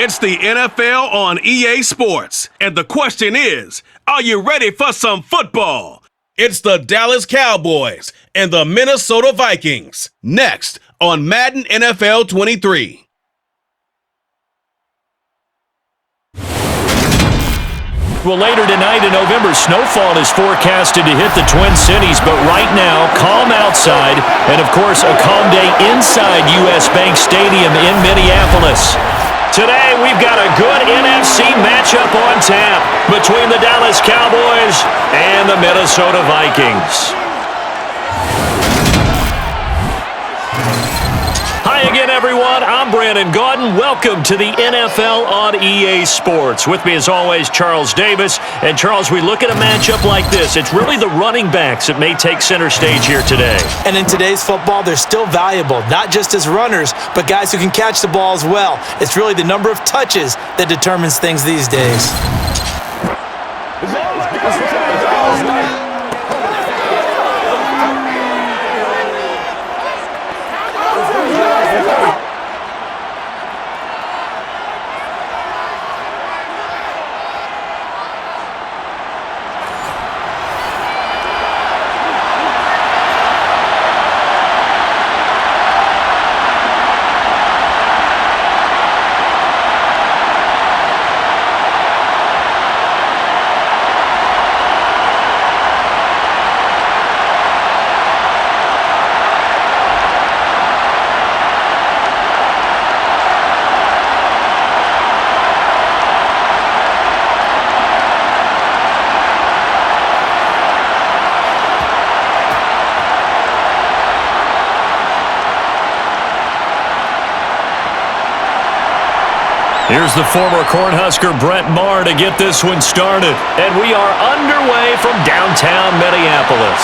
It's the NFL on EA Sports, and the question is, are you ready for some football? It's the Dallas Cowboys and the Minnesota Vikings, next on Madden NFL 23. Well, later tonight in November, snowfall is forecasted to hit the Twin Cities, but right now, calm outside, and of course, a calm day inside US Bank Stadium in Minneapolis. Today, we've got a good NFC matchup on tap between the Dallas Cowboys and the Minnesota Vikings. Hi again, everyone. I'm Brandon Gaudin. Welcome to the NFL on EA Sports. With me, as always, Charles Davis. And, Charles, we look at a matchup like this. It's really the running backs that may take center stage here today. And in today's football, they're still valuable, not just as runners, but guys who can catch the ball as well. It's really the number of touches that determines things these days. Here's the former Cornhusker Brett Maher to get this one started. And we are underway from downtown Minneapolis.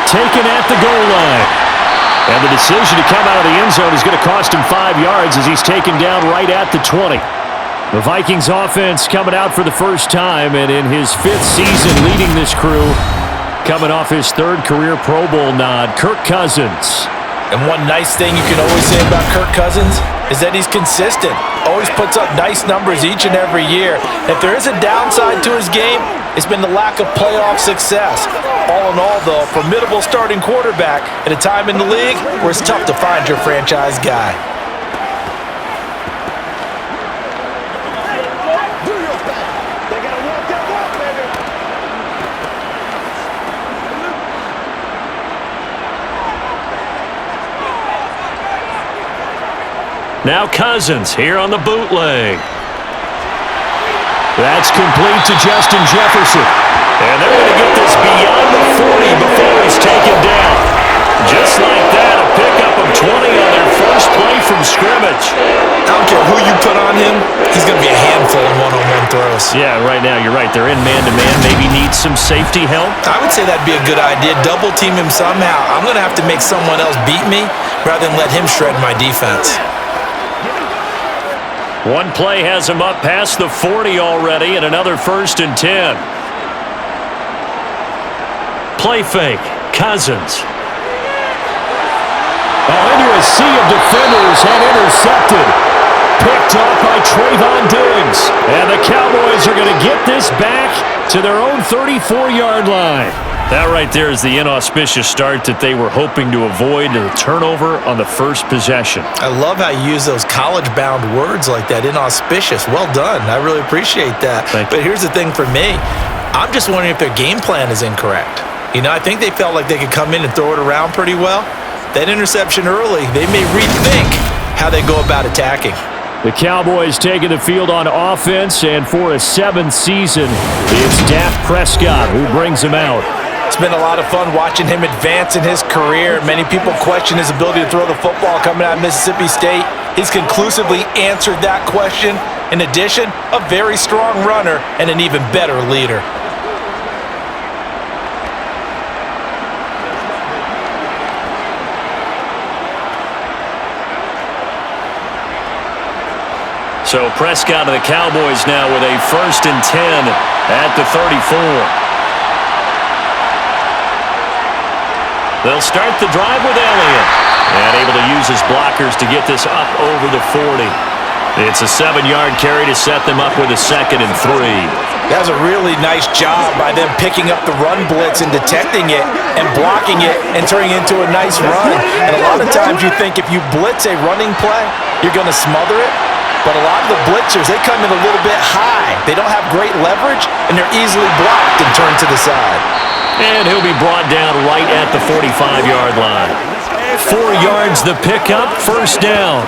Taken at the goal line. And the decision to come out of the end zone is going to cost him 5 yards as he's taken down right at the 20. The Vikings offense coming out for the first time, and in his 5th season leading this crew, coming off his 3rd career Pro Bowl nod, Kirk Cousins. And one nice thing you can always say about Kirk Cousins is that he's consistent. Always puts up nice numbers each and every year. If there is a downside to his game, it's been the lack of playoff success. All in all, though, formidable starting quarterback at a time in the league where it's tough to find your franchise guy. Now Cousins here on the bootleg. That's complete to Justin Jefferson. And they're going to get this beyond the 40 before he's taken down. Just like that, a pickup of 20 on their first play from scrimmage. I don't care who you put on him, he's going to be a handful in one-on-one throws. Yeah, right now, you're right. They're in man-to-man. Maybe need some safety help. I would say that'd be a good idea. Double team him somehow. I'm going to have to make someone else beat me rather than let him shred my defense. One play has him up past the 40 already, and another 1st and 10. Play fake. Cousins. Into a sea of defenders and intercepted. Picked off by Trayvon Diggs. And the Cowboys are going to get this back to their own 34-yard line. That right there is the inauspicious start that they were hoping to avoid, the turnover on the first possession. I love how you use those college-bound words like that, inauspicious. Well done. I really appreciate that. But here's the thing for me. I'm just wondering if their game plan is incorrect. You know, I think they felt like they could come in and throw it around pretty well. That interception early, they may rethink how they go about attacking. The Cowboys taking the field on offense, and for a 7th season, it's Dak Prescott who brings him out. It's been a lot of fun watching him advance in his career. Many people question his ability to throw the football coming out of Mississippi State. He's conclusively answered that question. In addition, a very strong runner and an even better leader. So Prescott of the Cowboys now with a 1st and 10 at the 34. They'll start the drive with Elliott. And able to use his blockers to get this up over the 40. It's a 7-yard carry to set them up with a 2nd and 3. That was a really nice job by them picking up the run blitz and detecting it and blocking it and turning it into a nice run. And a lot of times you think if you blitz a running play, you're going to smother it. But a lot of the blitzers, they come in a little bit high. They don't have great leverage, and they're easily blocked and turned to the side. And he'll be brought down right at the 45-yard line. 4 yards the pickup, 1st down.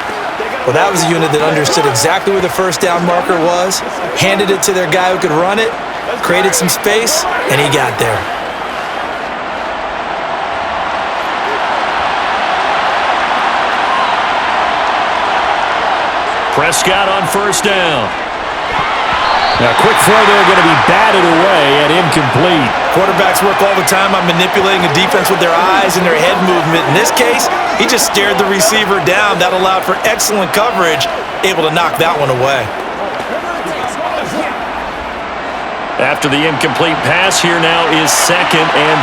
Well, that was a unit that understood exactly where the 1st down marker was, handed it to their guy who could run it, created some space, and he got there. Prescott on 1st down. Now, quick throw there, going to be batted away and incomplete. Quarterbacks work all the time on manipulating a defense with their eyes and their head movement. In this case, he just stared the receiver down. That allowed for excellent coverage, able to knock that one away. After the incomplete pass, here now is 2nd and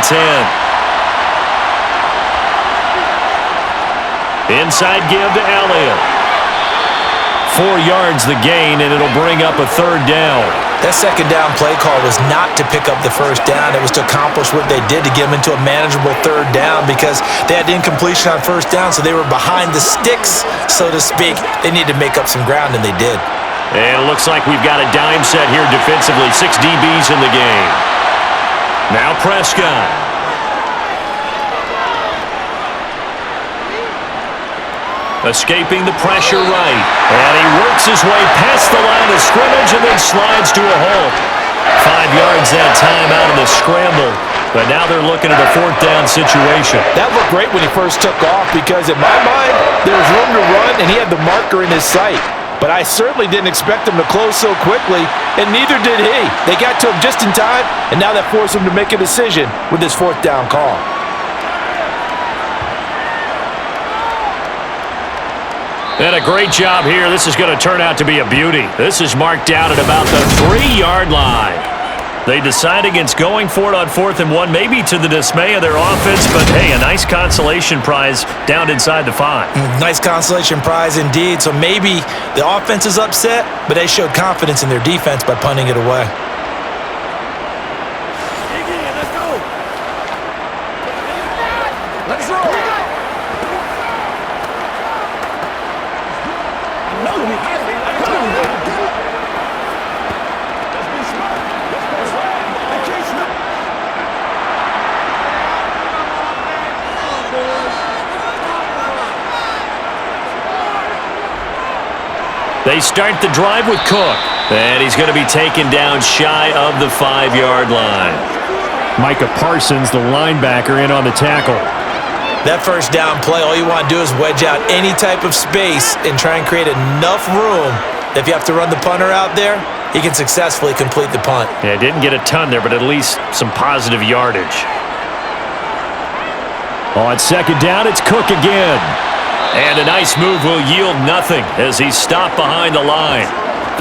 10. Inside give to Elliott. 4 yards the gain, and it'll bring up a 3rd down. That 2nd down play call was not to pick up the 1st down. It was to accomplish what they did to get them into a manageable 3rd down because they had incompletion on 1st down, so they were behind the sticks, so to speak. They needed to make up some ground, and they did. And it looks like we've got a dime set here defensively. 6 DBs in the game. Now Prescott. Escaping the pressure right. And he works his way past the line of scrimmage and then slides to a halt. 5 yards that time out of the scramble. But now they're looking at a 4th down situation. That looked great when he first took off because in my mind, there was room to run and he had the marker in his sight. But I certainly didn't expect him to close so quickly, and neither did he. They got to him just in time, and now that forced him to make a decision with this 4th down call. And a great job here. This is going to turn out to be a beauty. This is marked out at about the 3-yard line. They decide against going for it on 4th and 1, maybe to the dismay of their offense, but hey, a nice consolation prize down inside the 5. Nice consolation prize indeed. So maybe the offense is upset, but they showed confidence in their defense by punting it away. Let's roll. They start the drive with Cook. And he's going to be taken down shy of the 5-yard line. Micah Parsons, the linebacker, in on the tackle. That 1st down play, all you want to do is wedge out any type of space and try and create enough room that if you have to run the punter out there, he can successfully complete the punt. Yeah, didn't get a ton there, but at least some positive yardage. On 2nd down, it's Cook again. And a nice move will yield nothing as he's stopped behind the line.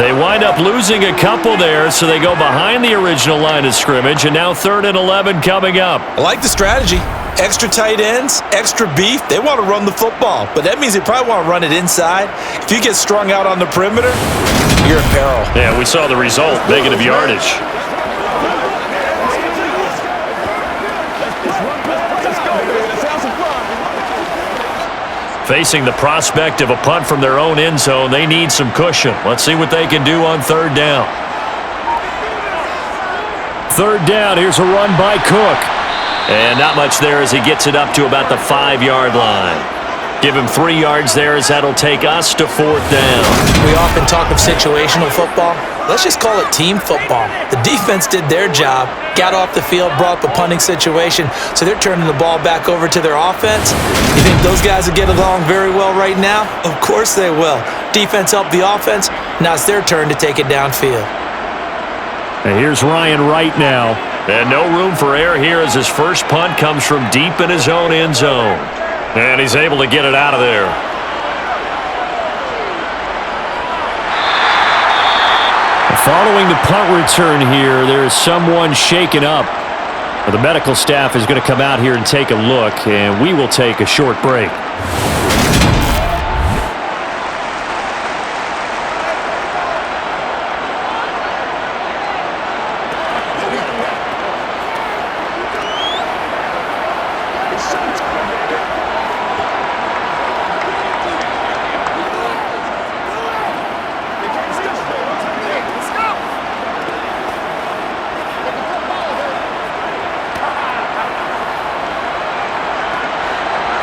They wind up losing a couple there, so they go behind the original line of scrimmage, and now 3rd and 11 coming up. I like the strategy. Extra tight ends, extra beef. They want to run the football, but that means they probably want to run it inside. If you get strung out on the perimeter, you're in peril. Yeah, we saw the result, negative yardage. Facing the prospect of a punt from their own end zone, they need some cushion. Let's see what they can do on 3rd down. 3rd down, here's a run by Cook. And not much there as he gets it up to about the 5-yard line. Give him 3 yards there as that'll take us to 4th down. We often talk of situational football. Let's just call it team football. The defense did their job, got off the field, brought up a punting situation, so they're turning the ball back over to their offense. You think those guys will get along very well right now? Of course they will. Defense helped the offense. Now it's their turn to take it downfield. And here's Ryan Wright now. And no room for error here as his first punt comes from deep in his own end zone. And he's able to get it out of there. Following the punt return here, there is someone shaken up. The medical staff is going to come out here and take a look, and we will take a short break.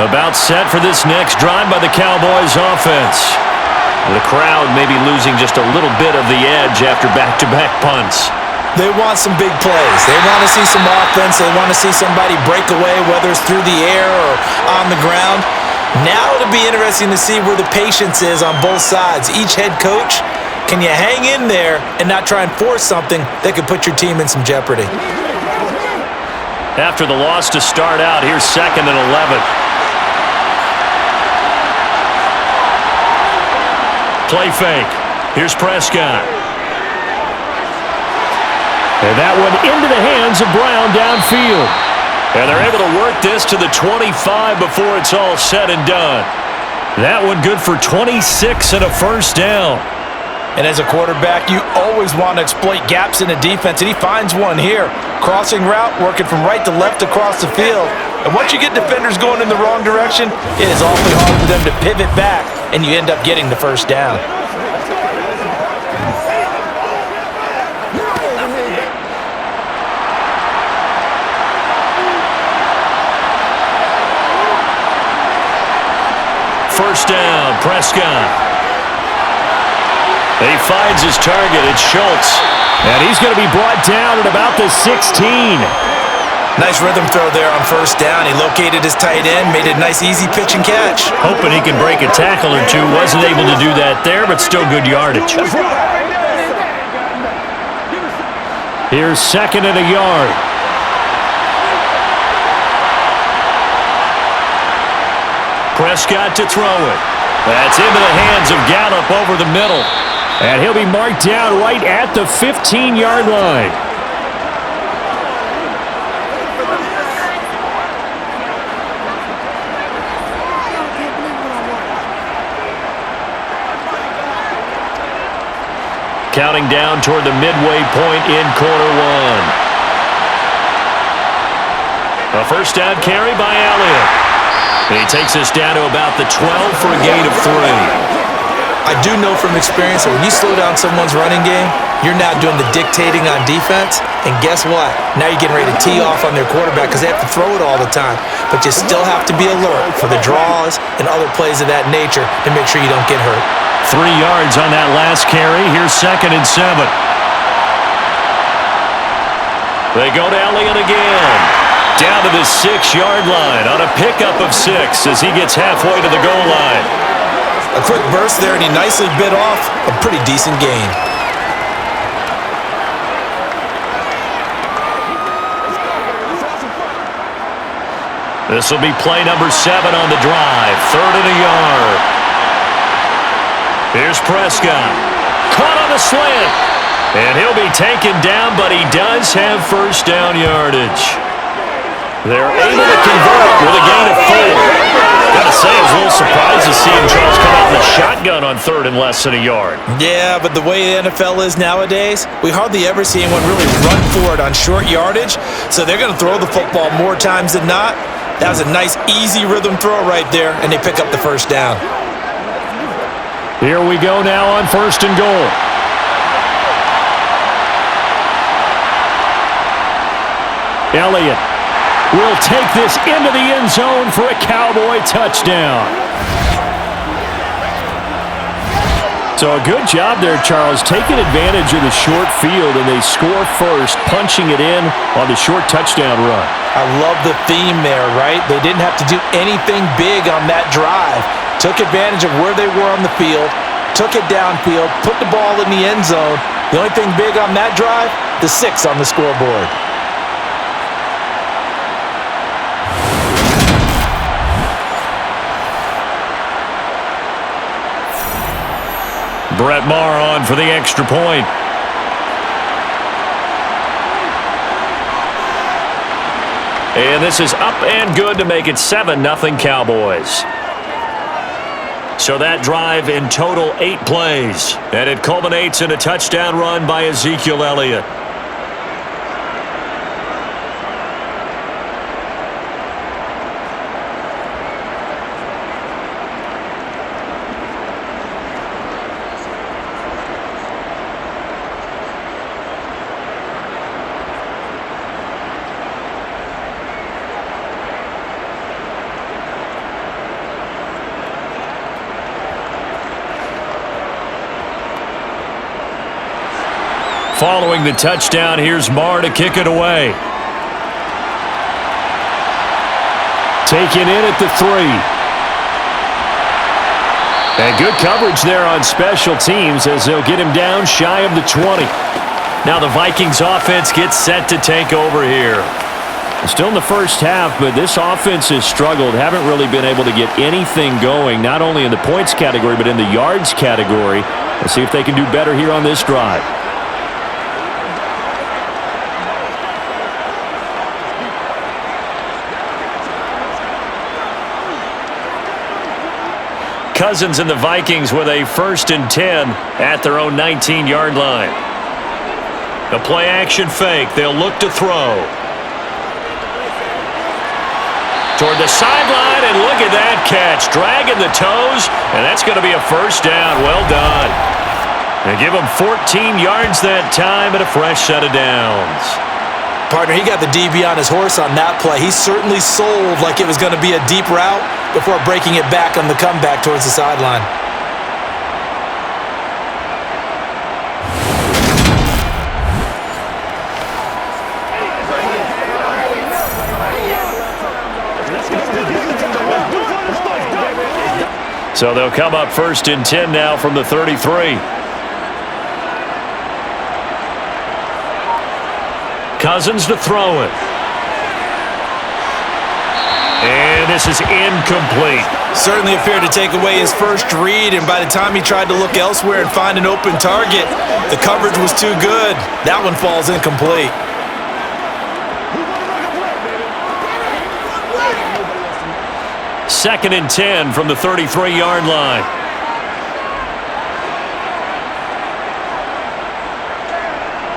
About set for this next drive by the Cowboys offense. The crowd may be losing just a little bit of the edge after back-to-back punts. They want some big plays. They want to see some offense. They want to see somebody break away, whether it's through the air or on the ground. Now it'll be interesting to see where the patience is on both sides. Each head coach, can you hang in there and not try and force something that could put your team in some jeopardy? After the loss to start out, here's 2nd and 11. Play fake. Here's Prescott. And that one into the hands of Brown downfield. And they're able to work this to the 25 before it's all said and done. That one good for 26 and a first down. And as a quarterback, you always want to exploit gaps in the defense, and he finds one here. Crossing route, working from right to left across the field. And once you get defenders going in the wrong direction, it is awfully hard for them to pivot back, and you end up getting the first down. First down, Prescott. He finds his target. It's Schultz. And he's going to be brought down at about the 16. Nice rhythm throw there on first down. He located his tight end, made a nice easy pitch and catch. Hoping he can break a tackle or two. Wasn't able to do that there, but still good yardage. Here's 2nd and a yard. Prescott to throw it. That's into the hands of Gallup over the middle. And he'll be marked down right at the 15-yard line. Counting down toward the midway point in quarter one. A first down carry by Elliott. He takes us down to about the 12 for a gain of 3. I do know from experience that when you slow down someone's running game, you're now doing the dictating on defense. And guess what? Now you're getting ready to tee off on their quarterback because they have to throw it all the time. But you still have to be alert for the draws and other plays of that nature to make sure you don't get hurt. 3 yards on that last carry. Here's 2nd and 7. They go to Elliott again. Down to the 6-yard line on a pickup of 6 as he gets halfway to the goal line. A quick burst there, and he nicely bit off a pretty decent gain. This will be play number 7 on the drive. 3rd and a yard. Here's Prescott. Caught on the slant. And he'll be taken down, but he does have first down yardage. They're able to convert with a gain of 4. Gotta say, I was a little surprised to see him Charles come out in the shotgun on 3rd and less than a yard. Yeah, but the way the NFL is nowadays, we hardly ever see anyone really run for it on short yardage. So they're going to throw the football more times than not. That was a nice, easy rhythm throw right there, and they pick up the first down. Here we go now on 1st and goal. Elliott will take this into the end zone for a Cowboy touchdown. So a good job there, Charles, taking advantage of the short field, and they score first, punching it in on the short touchdown run. I love the theme there, right? They didn't have to do anything big on that drive. Took advantage of where they were on the field, took it downfield, put the ball in the end zone. The only thing big on that drive, the 6 on the scoreboard. Brett Maher on for the extra point. And this is up and good to make it 7-0 Cowboys. So that drive in total 8 plays. And it culminates in a touchdown run by Ezekiel Elliott. Following the touchdown, here's Marr to kick it away. Taken in at the 3. And good coverage there on special teams as they'll get him down shy of the 20. Now the Vikings offense gets set to take over here. Still in the first half, but this offense has struggled. Haven't really been able to get anything going, not only in the points category, but in the yards category. Let's see if they can do better here on this drive. Cousins and the Vikings with a 1st and 10 at their own 19-yard line. A play-action fake. They'll look to throw. Toward the sideline, and look at that catch. Dragging the toes, and that's going to be a 1st down. Well done. They give him 14 yards that time and a fresh set of downs. Partner, he got the DB on his horse on that play. He certainly sold like it was going to be a deep route before breaking it back on the comeback towards the sideline. So they'll come up 1st and 10 now from the 33. Cousins to throw it. And this is incomplete. Certainly appeared to take away his first read, and by the time he tried to look elsewhere and find an open target, the coverage was too good. That one falls incomplete. Second and 10 from the 33-yard line.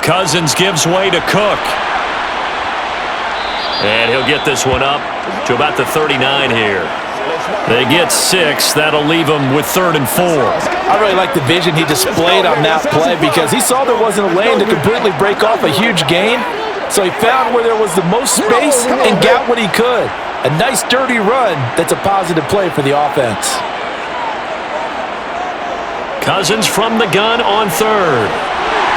Cousins gives way to Cook. And he'll get this one up to about the 39 here. They get 6. That'll leave them with 3rd and 4. I really like the vision he displayed on that play because he saw there wasn't a lane to completely break off a huge gain. So he found where there was the most space and got what he could. A nice dirty run that's a positive play for the offense. Cousins from the gun on 3rd.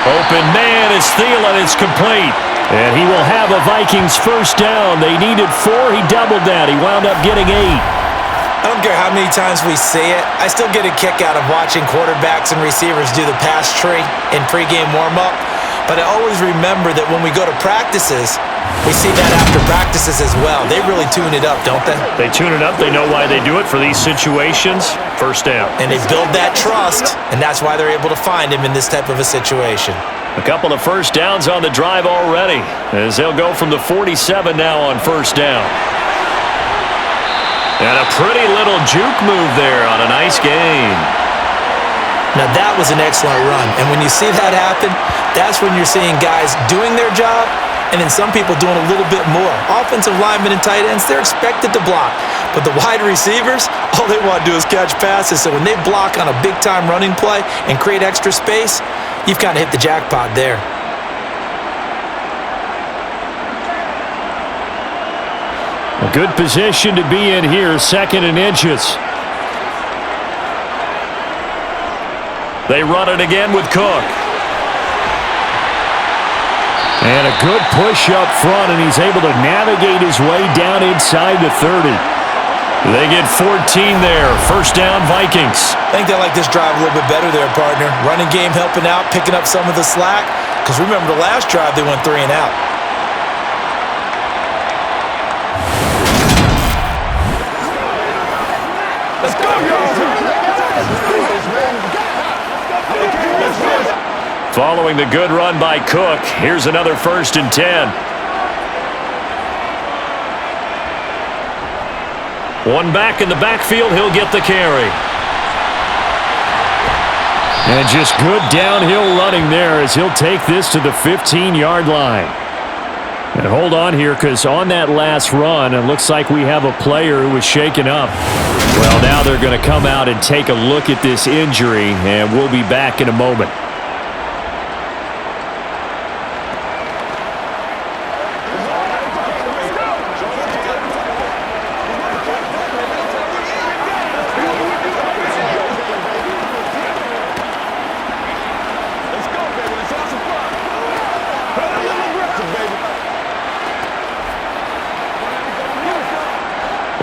Open man is Thielen. It's complete. And he will have a Vikings 1st down. They needed 4. He doubled that. He wound up getting 8. I don't care how many times we see it. I still get a kick out of watching quarterbacks and receivers do the pass tree in pregame warm-up. But I always remember that when we go to practices, we see that after practices as well. They really tune it up, don't they? They tune it up. They know why they do it for these situations. 1st down. And they build that trust, and that's why they're able to find him in this type of a situation. A couple of 1st downs on the drive already, as they'll go from the 47 now on 1st down. And a pretty little juke move there on a nice gain. Now that was an excellent run, and when you see that happen, that's when you're seeing guys doing their job, and then some people doing a little bit more. Offensive linemen and tight ends, they're expected to block. But the wide receivers, all they want to do is catch passes. So when they block on a big-time running play and create extra space, you've kind of hit the jackpot there. A good position to be in here, 2nd and inches. They run it again with Cook. And a good push up front, and he's able to navigate his way down inside the 30. They get 14 there. 1st down, Vikings. I think they like this drive a little bit better there, partner. Running game helping out, picking up some of the slack. Because remember the last drive, they went 3 and out. Let's go, Following the good run by Cook, here's another 1st and 10. One back in the backfield, he'll get the carry. And just good downhill running there as he'll take this to the 15-yard line. And hold on here, because on that last run, it looks like we have a player who was shaken up. Well, now they're going to come out and take a look at this injury, and we'll be back in a moment.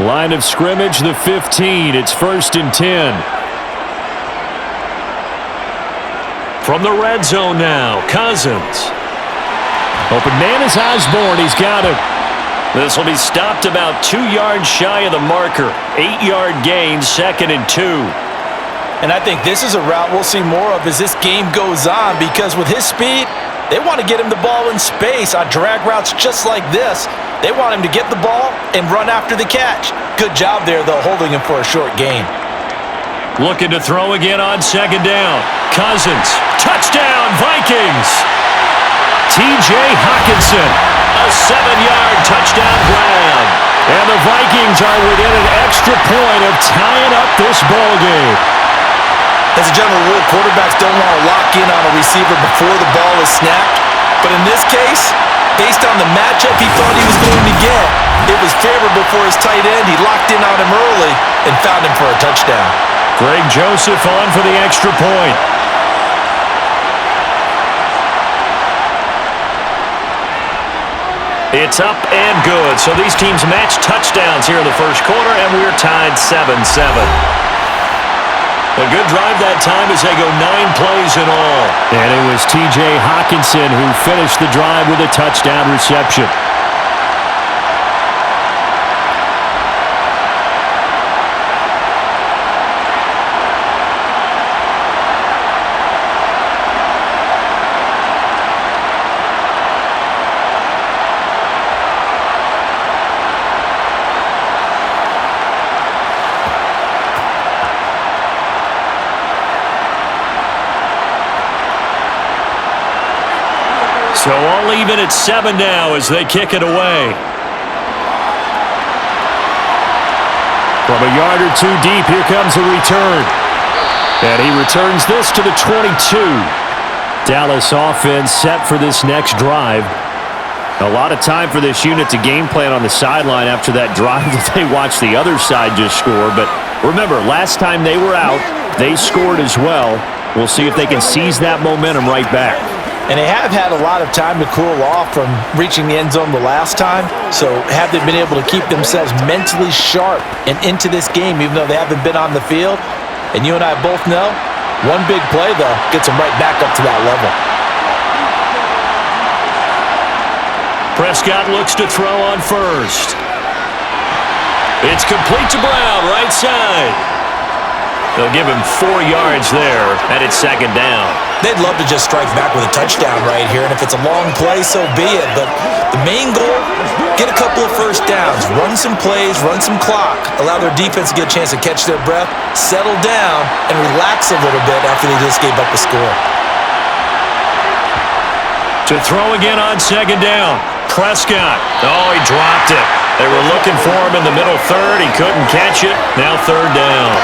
Line of scrimmage, the 15. It's 1st and 10. From the red zone now, Cousins. Open man is Osborne. He's got it. This will be stopped about 2 yards shy of the marker. 8-yard gain, 2nd and 2. And I think this is a route we'll see more of as this game goes on, because with his speed, they want to get him the ball in space on drag routes just like this. They want him to get the ball and run after the catch. Good job there, though, holding him for a short gain. Looking to throw again on 2nd down. Cousins. Touchdown, Vikings. T.J. Hockenson. A 7-yard touchdown grab. And the Vikings are within an extra point of tying up this ball game. As a general rule, quarterbacks don't want to lock in on a receiver before the ball is snapped. But in this case, based on the matchup he thought he was going to get, it was favorable for his tight end. He locked in on him early and found him for a touchdown. Greg Joseph on for the extra point. It's up and good. So these teams match touchdowns here in the first quarter, and we're tied 7-7. A good drive that time as they go 9 plays in all. And it was T.J. Hockenson who finished the drive with a touchdown reception. So all even at 7 now as they kick it away. From a yard or 2 deep, here comes a return. And he returns this to the 22. Dallas offense set for this next drive. A lot of time for this unit to game plan on the sideline after that drive that they watched the other side just score. But remember, last time they were out, they scored as well. We'll see if they can seize that momentum right back. And they have had a lot of time to cool off from reaching the end zone the last time. So have they been able to keep themselves mentally sharp and into this game, even though they haven't been on the field? And you and I both know, one big play, though, gets them right back up to that level. Prescott looks to throw on first. It's complete to Brown, right side. They'll give him 4 yards there, and it's 2nd down. They'd love to just strike back with a touchdown right here, and if it's a long play, so be it. But the main goal, get a couple of first downs, run some plays, run some clock, allow their defense to get a chance to catch their breath, settle down, and relax a little bit after they just gave up a score. To throw again on 2nd down. Prescott. Oh, he dropped it. They were looking for him in the middle third. He couldn't catch it. Now 3rd down.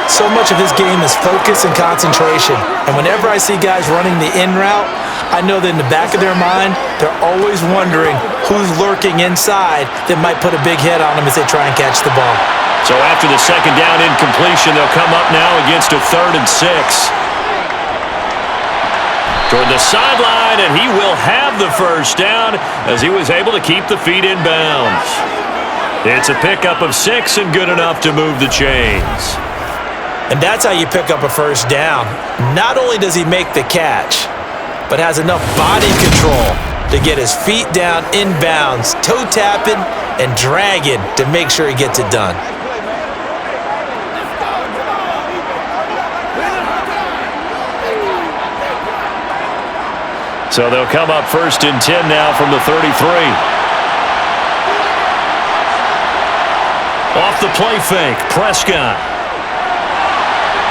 So much of his game is focus and concentration. And whenever I see guys running the in route, I know that in the back of their mind, they're always wondering who's lurking inside that might put a big hit on them as they try and catch the ball. So after the 2nd down incompletion, they'll come up now against a 3rd and 6. Toward the sideline, and he will have the first down as he was able to keep the feet in bounds. It's a pickup of 6 and good enough to move the chains. And that's how you pick up a first down. Not only does he make the catch, but has enough body control to get his feet down in bounds, toe tapping and dragging to make sure he gets it done. So they'll come up 1st and 10 now from the 33. Off the play fake, Prescott.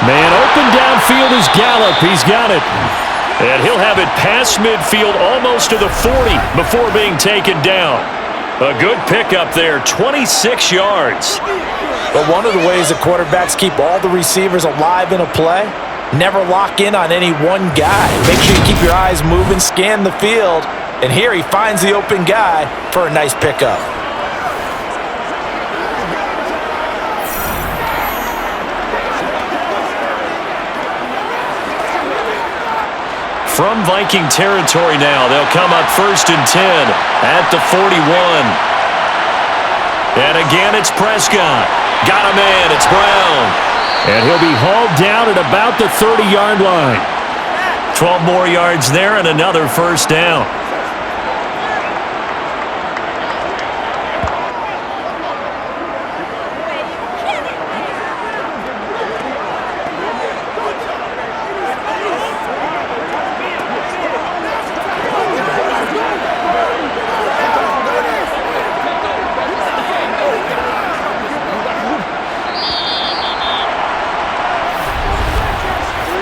Man open downfield is Gallup. He's got it. And he'll have it past midfield almost to the 40 before being taken down. A good pickup there, 26 yards. But one of the ways the quarterbacks keep all the receivers alive in a play, never lock in on any one guy. Make sure you keep your eyes moving, scan the field. And here he finds the open guy for a nice pickup. From Viking territory now, they'll come up 1st and 10 at the 41. And again, it's Prescott. Got a man. It's Brown. And he'll be hauled down at about the 30-yard line. 12 more yards there and another first down.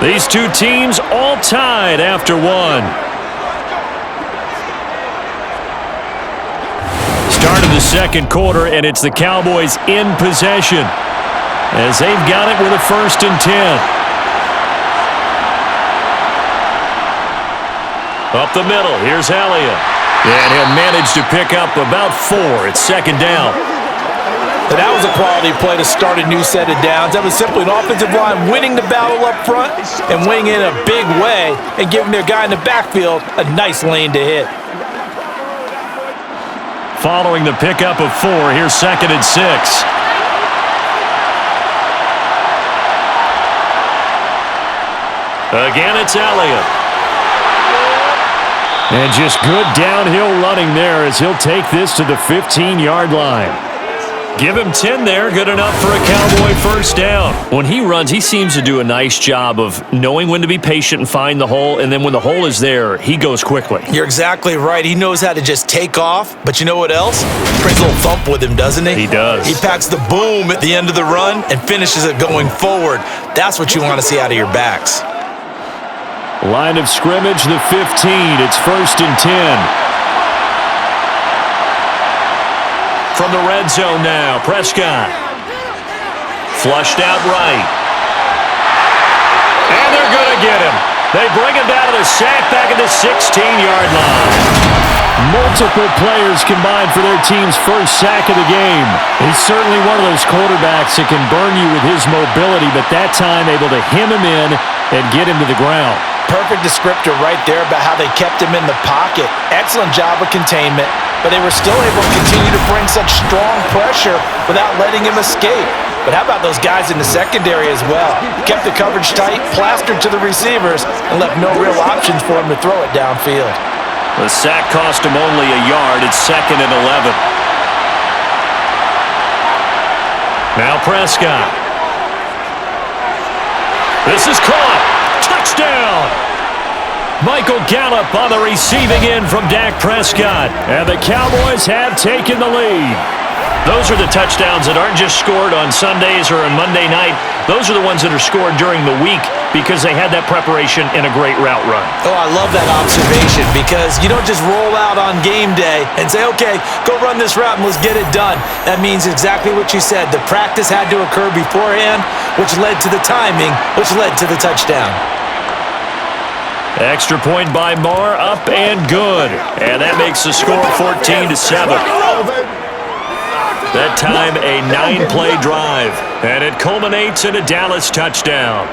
These two teams all tied after one. Start of the second quarter, and it's the Cowboys in possession as they've got it with a 1st and 10. Up the middle, here's Elliott. And he'll manage to pick up about 4. It's 2nd down. But that was a quality play to start a new set of downs. That was simply an offensive line winning the battle up front and winning in a big way and giving their guy in the backfield a nice lane to hit. Following the pickup of 4, here's 2nd and 6. Again, it's Elliott. And just good downhill running there as he'll take this to the 15-yard line. Give him 10 there, good enough for a Cowboy first down. When he runs, he seems to do a nice job of knowing when to be patient and find the hole, and then when the hole is there, he goes quickly. You're exactly right. He knows how to just take off, but you know what else? Brings a little thump with him, doesn't he? He does. He packs the boom at the end of the run and finishes it going forward. That's what you want to see out of your backs. Line of scrimmage, the 15. It's 1st and 10. From the red zone now, Prescott. Flushed out right. And they're going to get him. They bring him down to the sack back at the 16-yard line. Multiple players combined for their team's first sack of the game. He's certainly one of those quarterbacks that can burn you with his mobility, but that time able to hem him in and get him to the ground. Perfect descriptor right there about how they kept him in the pocket. Excellent job of containment, but they were still able to continue to bring such strong pressure without letting him escape. But how about those guys in the secondary as well? Kept the coverage tight, plastered to the receivers, and left no real options for him to throw it downfield. The sack cost him only a yard. It's 2nd and 11. Now Prescott. This is caught. Touchdown! Michael Gallup on the receiving end from Dak Prescott. And the Cowboys have taken the lead. Those are the touchdowns that aren't just scored on Sundays or on Monday night. Those are the ones that are scored during the week because they had that preparation in a great route run. Oh, I love that observation because you don't just roll out on game day and say, okay, go run this route and let's get it done. That means exactly what you said. The practice had to occur beforehand, which led to the timing, which led to the touchdown. Extra point by Moore, up and good. And that makes the score 14-7. That time a 9-play drive, and it culminates in a Dallas touchdown.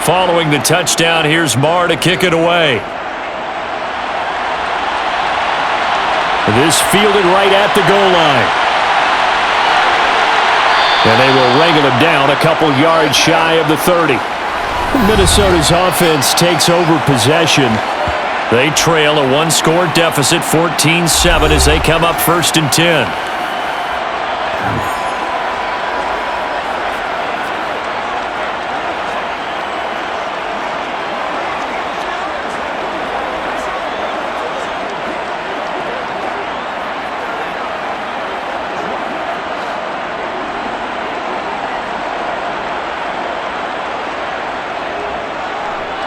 Following the touchdown, here's Marr to kick it away. This fielded right at the goal line. And they will wrangle him down a couple yards shy of the 30. Minnesota's offense takes over possession. They trail a one-score deficit, 14-7, as they come up 1st and 10.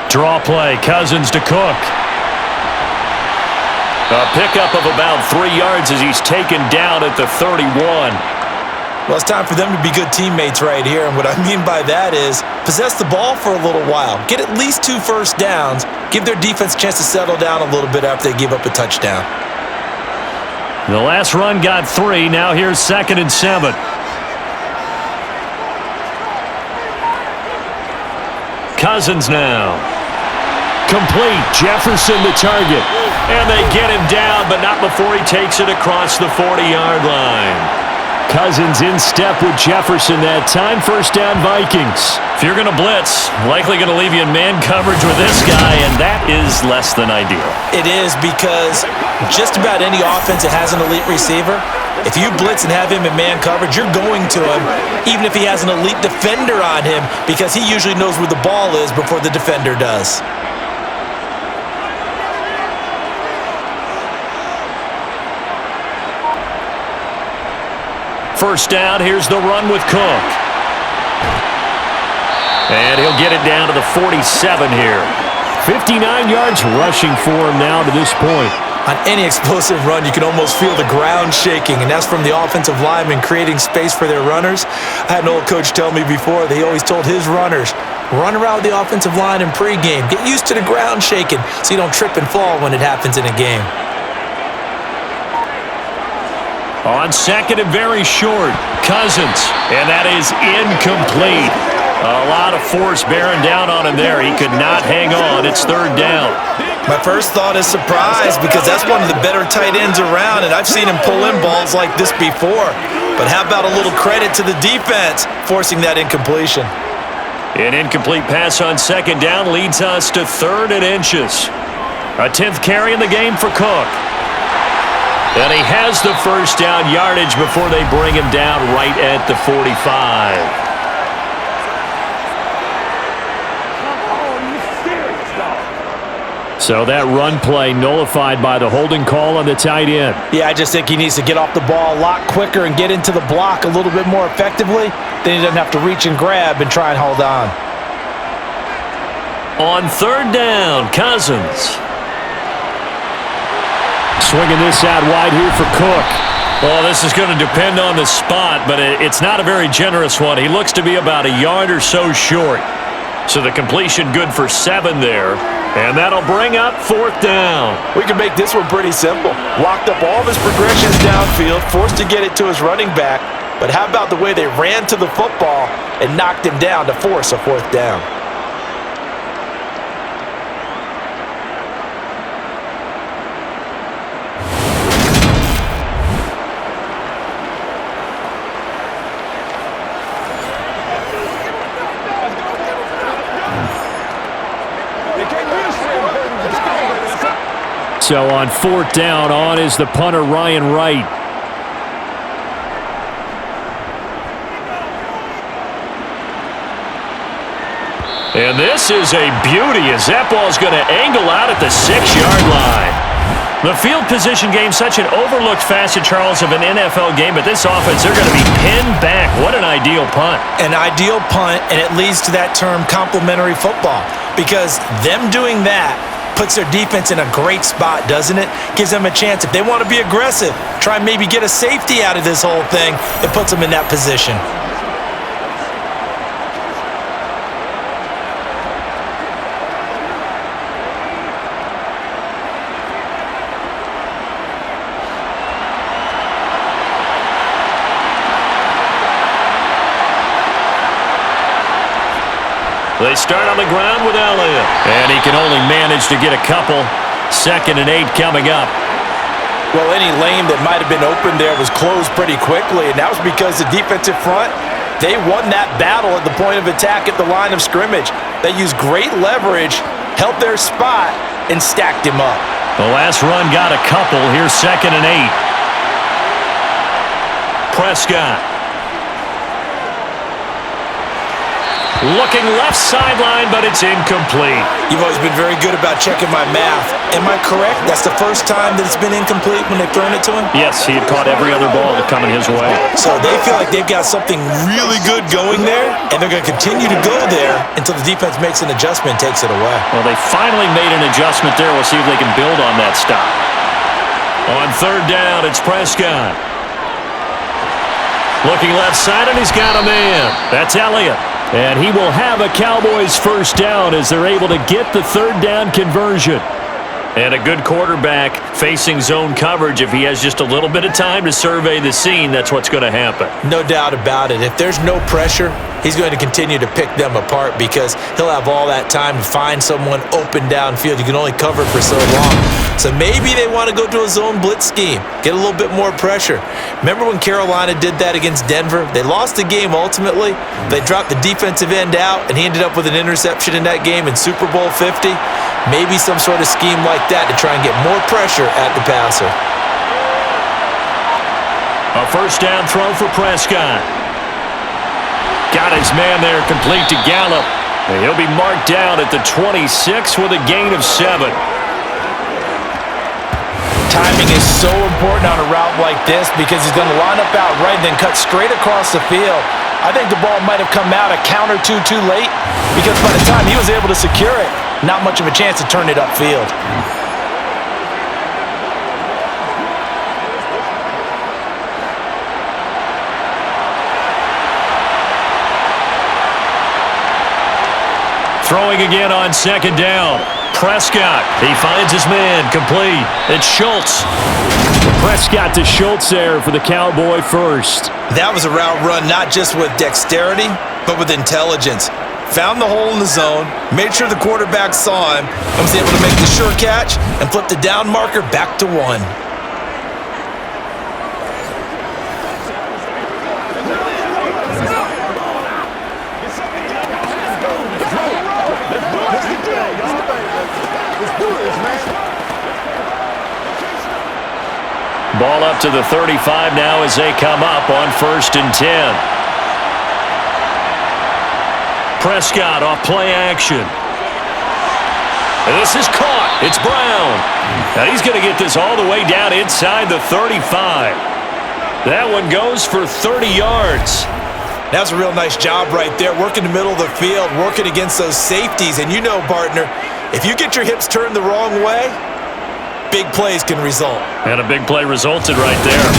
Draw play, Cousins to Cook. A pickup of about 3 yards as he's taken down at the 31. Well, it's time for them to be good teammates right here, and what I mean by that is possess the ball for a little while, get at least 2 first downs, give their defense a chance to settle down a little bit after they give up a touchdown. The last run got 3. Now here's 2nd and 7. Cousins now. Complete. Jefferson the target. And they get him down, but not before he takes it across the 40-yard line. Cousins in step with Jefferson that time. First down, Vikings. If you're going to blitz, likely going to leave you in man coverage with this guy, and that is less than ideal. It is, because just about any offense that has an elite receiver, if you blitz and have him in man coverage, you're going to him, even if he has an elite defender on him, because he usually knows where the ball is before the defender does. First down, here's the run with Cook. And he'll get it down to the 47 here. 59 yards rushing for him now to this point. On any explosive run, you can almost feel the ground shaking, and that's from the offensive linemen creating space for their runners. I had an old coach tell me before, he always told his runners, run around the offensive line in pregame. Get used to the ground shaking so you don't trip and fall when it happens in a game. On 2nd and very short, Cousins, and that is incomplete. A lot of force bearing down on him there. He could not hang on. It's 3rd down. My first thought is surprise, because that's one of the better tight ends around, and I've seen him pull in balls like this before. But how about a little credit to the defense forcing that incompletion? An incomplete pass on 2nd down leads us to 3rd and inches. A 10th carry in the game for Cook. And he has the first down yardage before they bring him down right at the 45. So that run play nullified by the holding call on the tight end. Yeah, I just think he needs to get off the ball a lot quicker and get into the block a little bit more effectively. Then he doesn't have to reach and grab and try and hold on. On 3rd down, Cousins. Swinging this out wide here for Cook. Well, this is going to depend on the spot, but it's not a very generous one. He looks to be about a yard or so short. So the completion good for 7 there. And that'll bring up 4th down. We can make this one pretty simple. Locked up all of his progressions downfield, forced to get it to his running back. But how about the way they ran to the football and knocked him down to force a 4th down? So on 4th down, on is the punter, Ryan Wright. And this is a beauty as that ball's going to angle out at the 6-yard line. The field position game, such an overlooked facet, Charles, of an NFL game, but this offense, they're going to be pinned back. What an ideal punt. An ideal punt, and it leads to that term complementary football, because them doing that puts their defense in a great spot, doesn't it? Gives them a chance. If they want to be aggressive, try and maybe get a safety out of this whole thing, it puts them in that position. They start on the ground with Elliott. And he can only manage to get a couple. 2nd and 8 coming up. Well, any lane that might have been open there was closed pretty quickly, and that was because the defensive front, they won that battle at the point of attack at the line of scrimmage. They used great leverage, held their spot, and stacked him up. The last run got a couple. Here's 2nd and 8. Prescott. Looking left sideline, but it's incomplete. You've always been very good about checking my math. Am I correct? That's the first time that it's been incomplete when they've thrown it to him? Yes, he had caught every other ball coming his way. So they feel like they've got something really good going there, and they're going to continue to go there until the defense makes an adjustment and takes it away. Well, they finally made an adjustment there. We'll see if they can build on that stop. On 3rd down, it's Prescott. Looking left side, and he's got a man. That's Elliott. And he will have a Cowboys first down as they're able to get the third down conversion. And a good quarterback facing zone coverage. If he has just a little bit of time to survey the scene, that's what's going to happen. No doubt about it. If there's no pressure, he's going to continue to pick them apart because he'll have all that time to find someone open downfield. You can only cover for so long. So maybe they want to go to a zone blitz scheme, get a little bit more pressure. Remember when Carolina did that against Denver? They lost the game ultimately. They dropped the defensive end out, and he ended up with an interception in that game in Super Bowl 50. Maybe some sort of scheme like that to try and get more pressure at the passer. A first down throw for Prescott. Got his man there, complete to Gallup. And he'll be marked down at the 26 with a gain of 7. Timing is so important on a route like this because he's going to line up out right and then cut straight across the field. I think the ball might have come out a count or two too late because by the time he was able to secure it, not much of a chance to turn it upfield. Throwing again on second down. Prescott, he finds his man, complete. It's Schultz. Prescott to Schultz there for the Cowboy first. That was a route run not just with dexterity, but with intelligence. Found the hole in the zone, made sure the quarterback saw him, and was able to make the sure catch and flip the down marker back to 1. Ball up to the 35 now as they come up on 1st and 10. Prescott off play action. And this is caught. It's Brown. Now he's going to get this all the way down inside the 35. That one goes for 30 yards. That's a real nice job right there, working the middle of the field, working against those safeties. And you know, partner, if you get your hips turned the wrong way, big plays can result. And a big play resulted right there.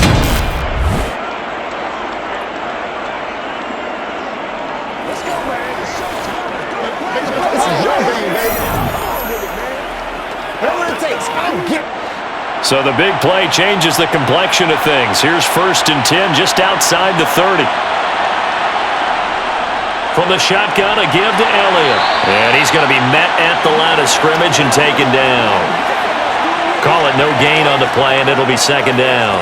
So the big play changes the complexion of things. Here's 1st and 10 just outside the 30. From the shotgun, a give to Elliott. And he's going to be met at the line of scrimmage and taken down. Call it no gain on the play, and it'll be 2nd down.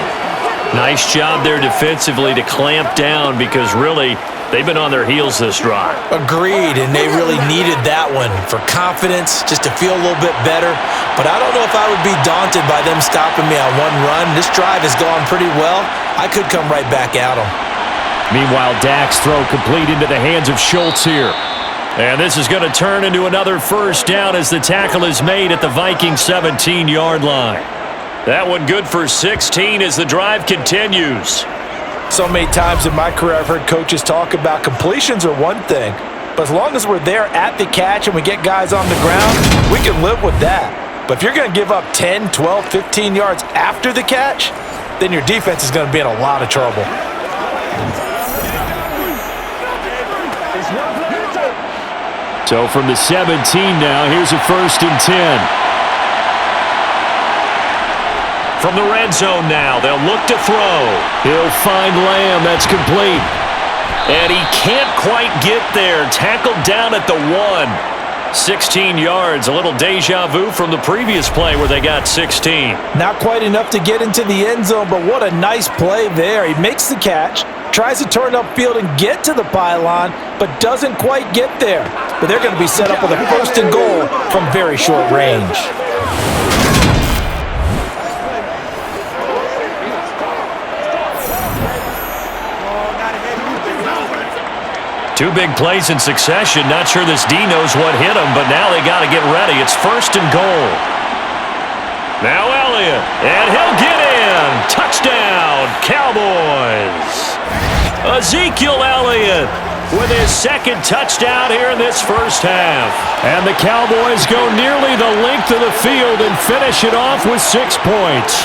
Nice job there defensively to clamp down because really they've been on their heels this drive. Agreed, and they really needed that one for confidence, just to feel a little bit better. But I don't know if I would be daunted by them stopping me on one run. This drive has gone pretty well. I could come right back at them. Meanwhile, Dak's throw complete into the hands of Schultz here. And this is going to turn into another first down as the tackle is made at the Vikings 17-yard line. That one good for 16 as the drive continues. So many times in my career I've heard coaches talk about completions are one thing, but as long as we're there at the catch and we get guys on the ground, we can live with that. But if you're going to give up 10, 12, 15 yards after the catch, then your defense is going to be in a lot of trouble. So from the 17 now, here's a 1st and 10. From the red zone now, they'll look to throw. He'll find Lamb. That's complete. And he can't quite get there. Tackled down at the 1. 16 yards. A little deja vu from the previous play where they got 16. Not quite enough to get into the end zone, but what a nice play there. He makes the catch, tries to turn upfield and get to the pylon, but doesn't quite get there. But they're going to be set up with a 1st and goal from very short range. Two big plays in succession. Not sure this D knows what hit him, but now they got to get ready. It's 1st and goal. Now Elliott, and he'll get in. Touchdown, Cowboys. Ezekiel Elliott with his 2nd touchdown here in this first half. And the Cowboys go nearly the length of the field and finish it off with 6 points.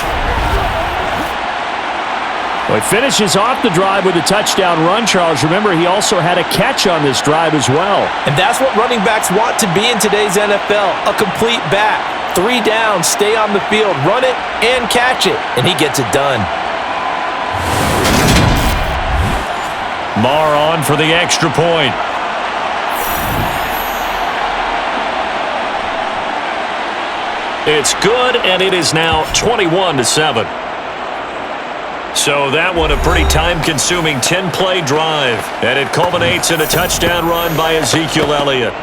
Well, he finishes off the drive with a touchdown run, Charles. Remember, he also had a catch on this drive as well. And that's what running backs want to be in today's NFL, a complete back. 3 downs, stay on the field, run it, and catch it, and he gets it done. Marr on for the extra point. It's good, and it is now 21-7. So that one a pretty time-consuming 10-play drive, and it culminates in a touchdown run by Ezekiel Elliott.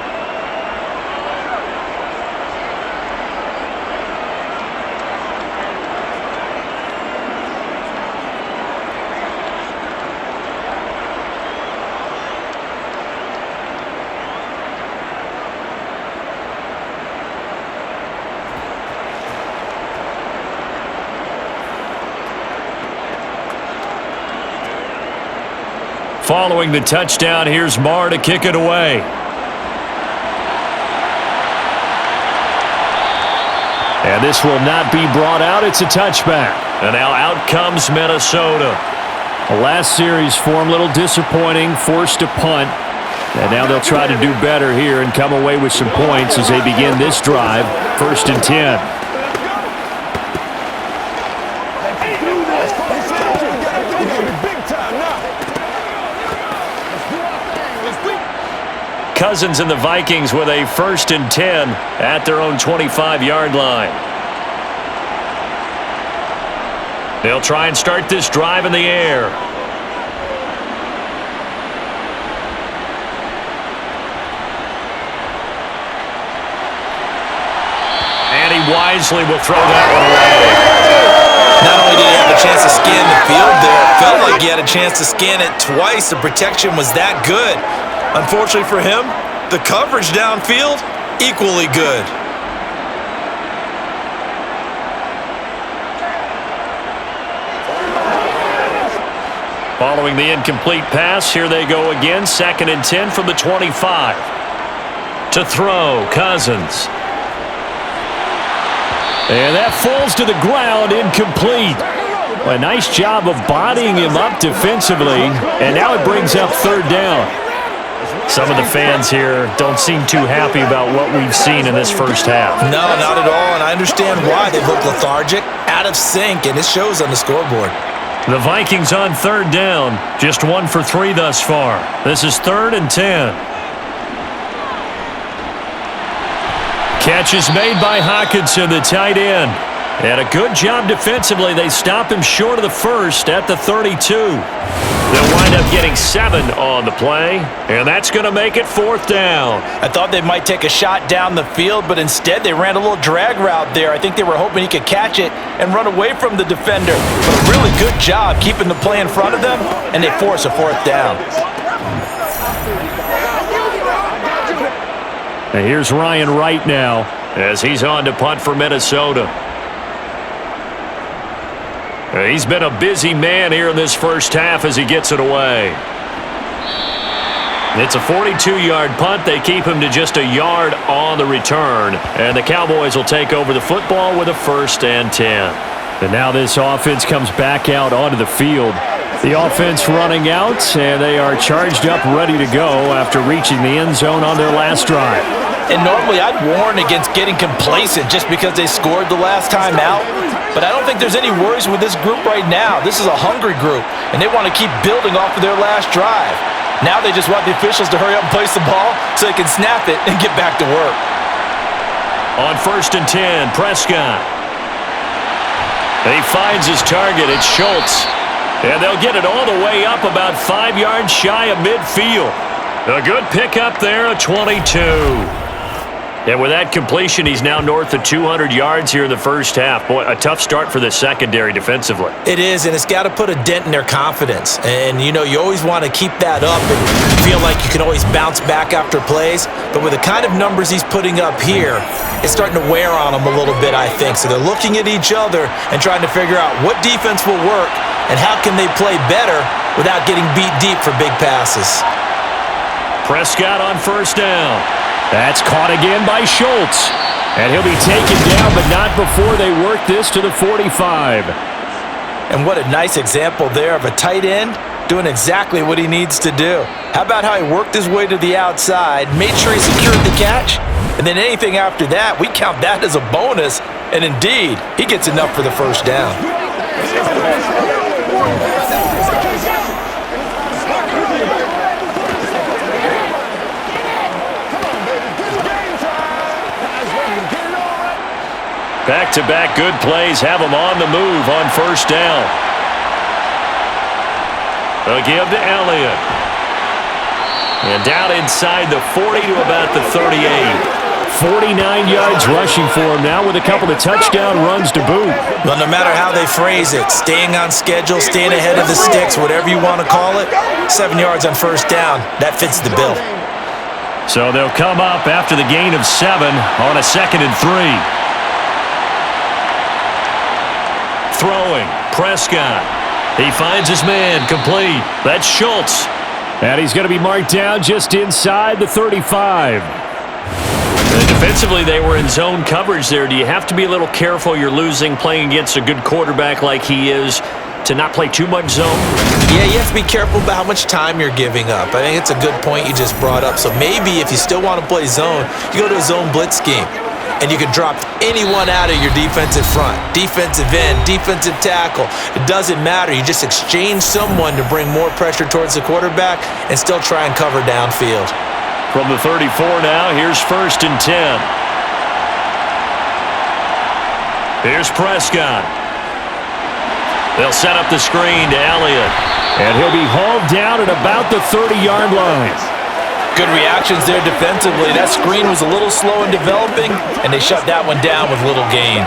Following the touchdown, here's Marr to kick it away. And this will not be brought out. It's a touchback. And now out comes Minnesota. The last series for him, a little disappointing, forced a punt. And now they'll try to do better here and come away with some points as they begin this drive. 1st and 10. Cousins and the Vikings with a 1st and 10 at their own 25-yard line. They'll try and start this drive in the air. And he wisely will throw that one away. Not only did he have a chance to scan the field there, it felt like he had a chance to scan it twice. The protection was that good. Unfortunately for him, the coverage downfield, equally good. Following the incomplete pass, here they go again. 2nd and 10 from the 25. To throw, Cousins. And that falls to the ground, incomplete. A nice job of bodying him up defensively, and now it brings up 3rd down. Some of the fans here don't seem too happy about what we've seen in this first half. No, not at all, and I understand why. They look lethargic, out of sync, and it shows on the scoreboard. The Vikings on 3rd down, just 1 for 3 thus far. This is 3rd and 10. Catch is made by Hockenson, the tight end. And a good job defensively. They stop him short of the first at the 32. They'll wind up getting 7 on the play, and that's going to make it 4th down. I thought they might take a shot down the field, but instead they ran a little drag route there. I think they were hoping he could catch it and run away from the defender. But a really good job keeping the play in front of them, and they force a 4th down. And here's Ryan Wright now as he's on to punt for Minnesota. He's been a busy man here in this first half as he gets it away. It's a 42-yard punt. They keep him to just a yard on the return. And the Cowboys will take over the football with a 1st and 10. And now this offense comes back out onto the field. The offense running out, and they are charged up, ready to go after reaching the end zone on their last drive. And normally I'd warn against getting complacent just because they scored the last time out. But I don't think there's any worries with this group right now. This is a hungry group, and they want to keep building off of their last drive. Now they just want the officials to hurry up and place the ball so they can snap it and get back to work. On 1st and 10, Prescott. He finds his target. It's Schultz. And they'll get it all the way up about 5 yards shy of midfield. A good pickup there, a 22. And with that completion, he's now north of 200 yards here in the first half. Boy, a tough start for the secondary defensively. It is, and it's got to put a dent in their confidence. And, you know, you always want to keep that up and feel like you can always bounce back after plays. But with the kind of numbers he's putting up here, it's starting to wear on them a little bit, I think. So they're looking at each other and trying to figure out what defense will work and how can they play better without getting beat deep for big passes. Prescott on 1st down. That's caught again by Schultz. And he'll be taken down, but not before they work this to the 45. And what a nice example there of a tight end doing exactly what he needs to do. How about how he worked his way to the outside, made sure he secured the catch, and then anything after that, we count that as a bonus. And indeed, he gets enough for the first down. Back-to-back good plays have him on the move on first down. A give to Elliott. And down inside the 40 to about the 38. 49 yards rushing for him now with a couple of touchdown runs to boot. Well, no matter how they phrase it, staying on schedule, staying ahead of the sticks, whatever you want to call it, 7 yards on first down, that fits the bill. So they'll come up after the gain of 7 on a 2nd and 3. Throwing, Prescott. He finds his man, complete. That's Schultz. And he's going to be marked down just inside the 35. And defensively, they were in zone coverage there. Do you have to be a little careful you're losing playing against a good quarterback like he is to not play too much zone? Yeah, you have to be careful about how much time you're giving up. I think it's a good point you just brought up. So maybe if you still want to play zone, you go to a zone blitz scheme. And you can drop anyone out of your defensive front, defensive end, defensive tackle. It doesn't matter. You just exchange someone to bring more pressure towards the quarterback and still try and cover downfield. From the 34 now, here's 1st and 10. Here's Prescott. They'll set up the screen to Elliott. And he'll be hauled down at about the 30-yard line. Good reactions there defensively. That screen was a little slow in developing, and they shut that one down with little gain.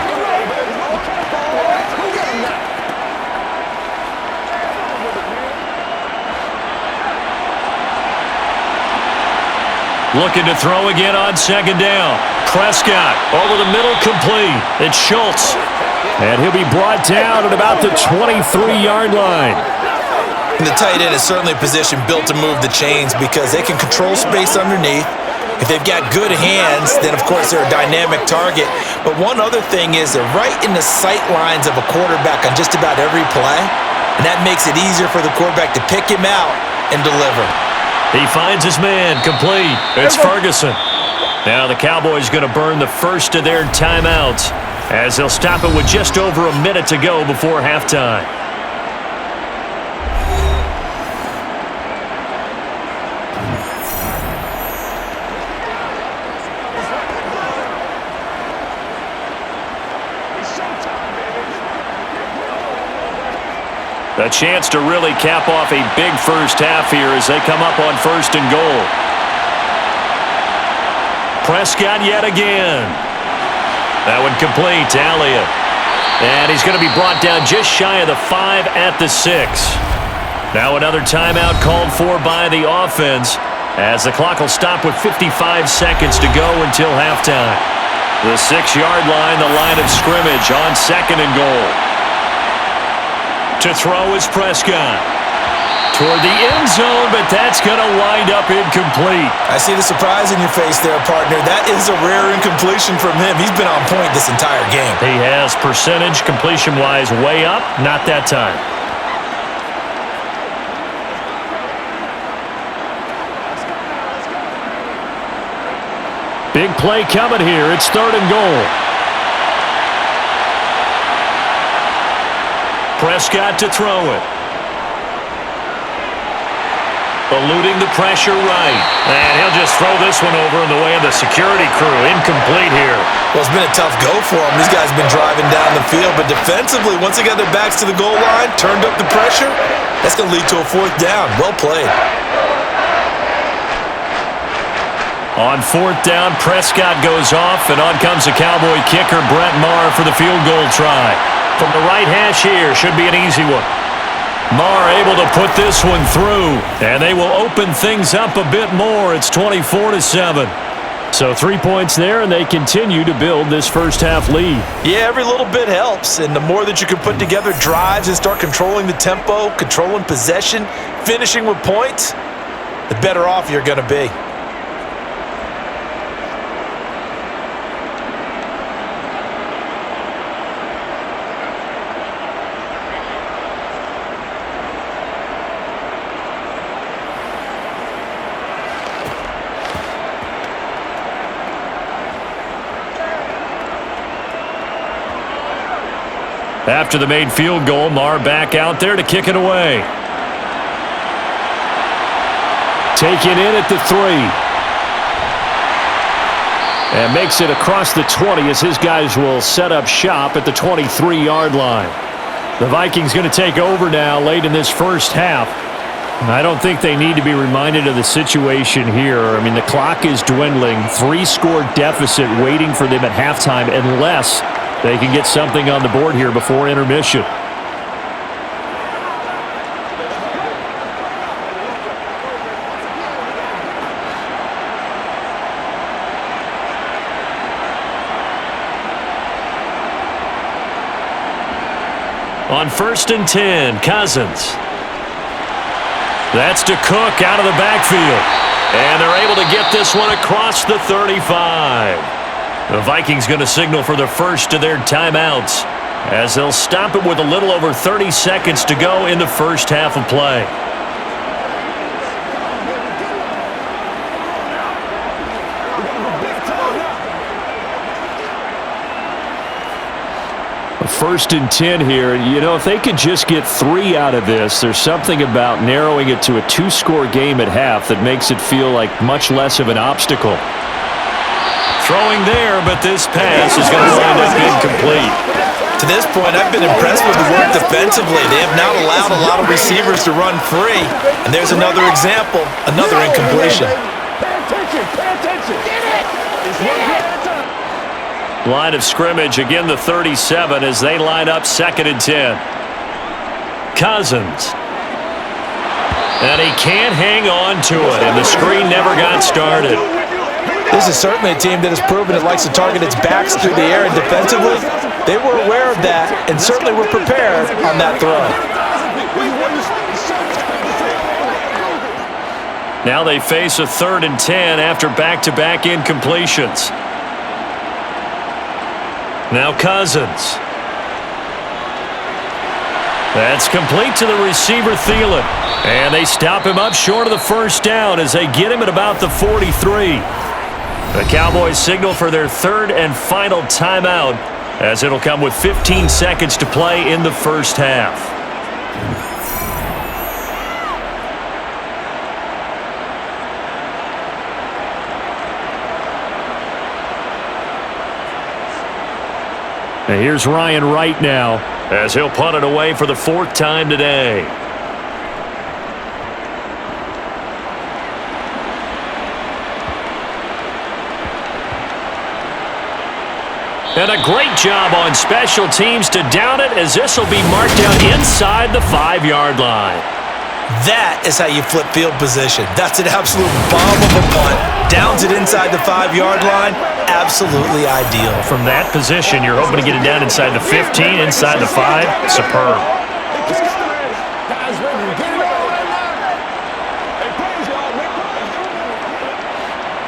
Looking to throw again on 2nd down. Prescott over the middle, complete. It's Schultz. And he'll be brought down at about the 23-yard line. And the tight end is certainly a position built to move the chains because they can control space underneath. If they've got good hands, then of course they're a dynamic target. But one other thing is they're right in the sight lines of a quarterback on just about every play. And that makes it easier for the quarterback to pick him out and deliver. He finds his man, complete. It's Ferguson. Now the Cowboys going to burn the first of their timeouts as they'll stop it with just over a minute to go before halftime. A chance to really cap off a big first half here as they come up on 1st and goal. Prescott yet again. That one complete to Elliott. And he's going to be brought down just shy of the 5 at the 6. Now another timeout called for by the offense as the clock will stop with 55 seconds to go until halftime. The 6-yard line, the line of scrimmage on 2nd and goal. To throw is Prescott. Toward the end zone, but that's going to wind up incomplete. I see the surprise in your face there, partner. That is a rare incompletion from him. He's been on point this entire game. He has percentage completion-wise way up, not that time. Big play coming here. It's 3rd and goal. Prescott to throw it. Eluding the pressure right. And he'll just throw this one over in the way of the security crew. Incomplete here. Well, it's been a tough go for him. These guys have been driving down the field. But defensively, once they got their backs to the goal line, turned up the pressure, that's going to lead to a 4th down. Well played. On 4th down, Prescott goes off, and on comes the Cowboy kicker, Brett Maher, for the field goal try. From the right hash here, should be an easy one. Maher able to put this one through, and they will open things up a bit more. It's 24-7. So 3 points there, and they continue to build this first half lead. Yeah, every little bit helps, and the more that you can put together drives and start controlling the tempo, controlling possession, finishing with points, the better off you're going to be. After the made field goal, Marr back out there to kick it away. Taken in at the 3. And makes it across the 20 as his guys will set up shop at the 23-yard line. The Vikings going to take over now late in this first half. I don't think they need to be reminded of the situation here. I mean, the clock is dwindling. 3-score deficit waiting for them at halftime unless they can get something on the board here before intermission. On 1st and 10, Cousins. That's to Cook out of the backfield. And they're able to get this one across the 35. The Vikings going to signal for the first of their timeouts as they'll stop it with a little over 30 seconds to go in the first half of play. First and 10 here. You know, if they could just get 3 out of this, there's something about narrowing it to a 2-score game at half that makes it feel like much less of an obstacle. Throwing there, but this pass is going to wind up incomplete. To this point, I've been impressed with the work defensively. They have not allowed a lot of receivers to run free. And there's another example, another incompletion. Pay attention, pay attention. Get it! Line of scrimmage, again the 37 as they line up 2nd and 10. Cousins. And he can't hang on to it, and the screen never got started. This is certainly a team that has proven it likes to target its backs through the air, and defensively, they were aware of that and certainly were prepared on that throw. Now they face a 3rd and 10 after back-to-back incompletions. Now Cousins. That's complete to the receiver, Thielen. And they stop him up short of the first down as they get him at about the 43. The Cowboys signal for their 3rd and final timeout as it'll come with 15 seconds to play in the first half. And here's Ryan Wright now as he'll punt it away for the 4th time today. And a great job on special teams to down it as this will be marked down inside the 5-yard line. That is how you flip field position. That's an absolute bomb of a punt. Downs it inside the 5-yard line. Absolutely ideal. From that position, you're hoping to get it down inside the 15, inside the 5. Superb.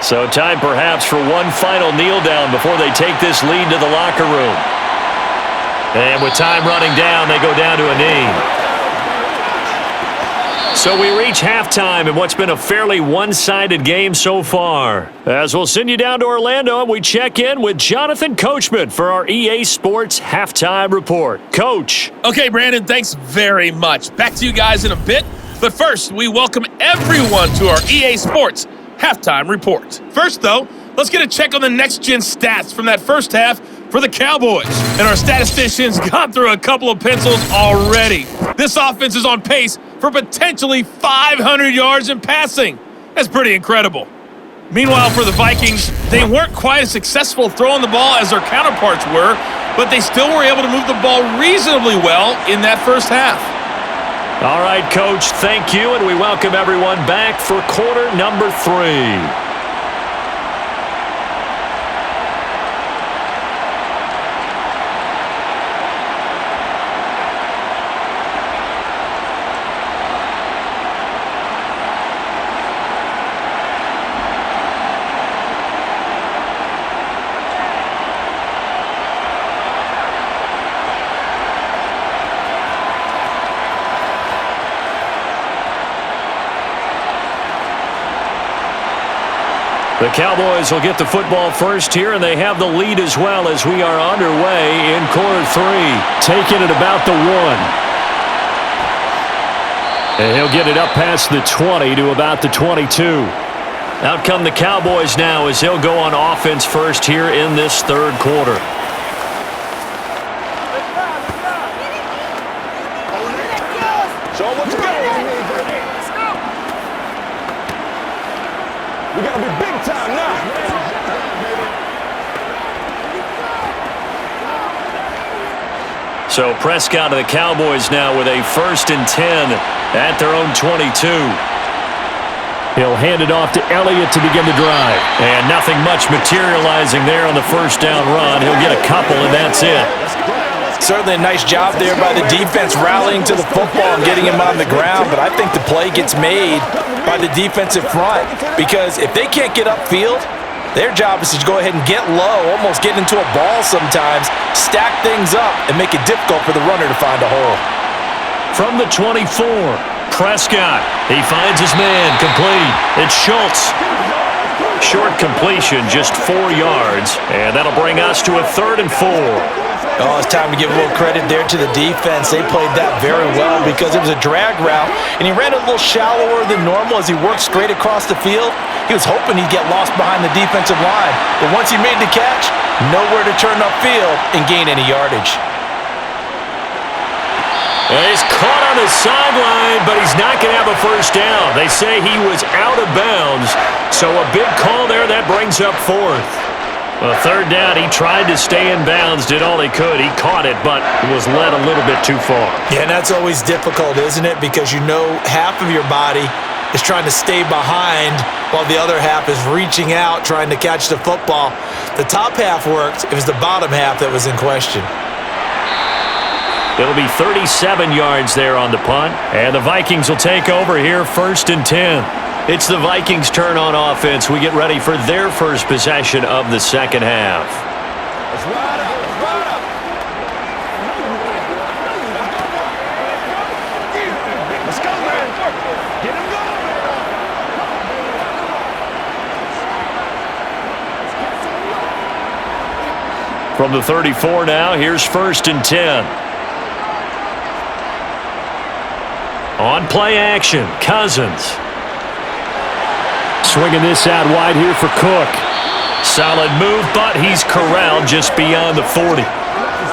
So time perhaps for one final kneel down before they take this lead to the locker room. And with time running down, they go down to a knee. So we reach halftime in what's been a fairly one-sided game so far. As we'll send you down to Orlando and we check in with Jonathan Coachman for our EA Sports Halftime Report. Coach. Okay, Brandon, thanks very much. Back to you guys in a bit. But first, we welcome everyone to our EA Sports Halftime Report. First, though, let's get a check on the next-gen stats from that first half for the Cowboys. And our statisticians got through a couple of pencils already. This offense is on pace for potentially 500 yards in passing. That's pretty incredible. Meanwhile, for the Vikings, they weren't quite as successful throwing the ball as their counterparts were, but they still were able to move the ball reasonably well in that first half. All right, Coach, thank you, and we welcome everyone back for quarter number 3. The Cowboys will get the football first here, and they have the lead as well as we are underway in quarter 3. Taking it about the 1. And he'll get it up past the 20 to about the 22. Out come the Cowboys now as he'll go on offense first here in this third quarter. Show them what you got. We got to be big time now. So Prescott of the Cowboys now with a 1st and 10 at their own 22. He'll hand it off to Elliott to begin the drive. And nothing much materializing there on the first down run. He'll get a couple, and that's it. Certainly a nice job there by the defense rallying to the football and getting him on the ground, but I think the play gets made by the defensive front because if they can't get upfield, their job is to go ahead and get low, almost get into a ball sometimes, stack things up, and make it difficult for the runner to find a hole. From the 24, Prescott. He finds his man, complete. It's Schultz. Short completion, just 4 yards, and that'll bring us to a 3rd and 4. Oh, it's time to give a little credit there to the defense. They played that very well because it was a drag route, and he ran a little shallower than normal as he worked straight across the field. He was hoping he'd get lost behind the defensive line, but once he made the catch, nowhere to turn upfield and gain any yardage. And he's caught on the sideline, but he's not going to have a first down. They say he was out of bounds, so a big call there that brings up 4th. Well, 3rd down, he tried to stay in bounds, did all he could. He caught it, but was led a little bit too far. Yeah, and that's always difficult, isn't it? Because you know half of your body is trying to stay behind while the other half is reaching out, trying to catch the football. The top half worked. It was the bottom half that was in question. It'll be 37 yards there on the punt, and the Vikings will take over here 1st and 10. It's the Vikings' turn on offense. We get ready for their first possession of the second half. Let's ride up. Let's ride up. Let's go, man. Get him going. From the 34 now, here's 1st and 10. On play action, Cousins. Swinging this out wide here for Cook. Solid move, but he's corralled just beyond the 40.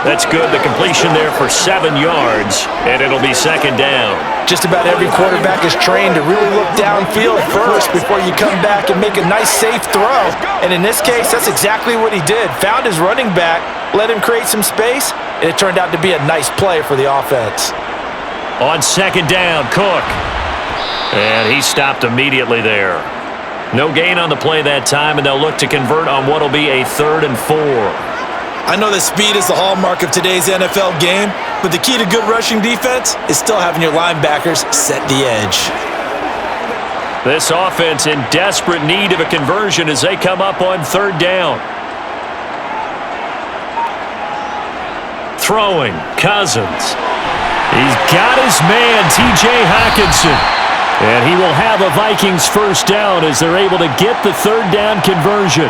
That's good. The completion there for 7 yards, and it'll be 2nd down. Just about every quarterback is trained to really look downfield first before you come back and make a nice, safe throw. And in this case, that's exactly what he did. Found his running back, let him create some space, and it turned out to be a nice play for the offense. On 2nd down, Cook. And he stopped immediately there. No gain on the play that time, and they'll look to convert on what will be a 3rd and 4. I know that speed is the hallmark of today's NFL game, but the key to good rushing defense is still having your linebackers set the edge. This offense in desperate need of a conversion as they come up on 3rd down. Throwing, Cousins. He's got his man, T.J. Hockenson. And he will have a Vikings first down as they're able to get the 3rd down conversion.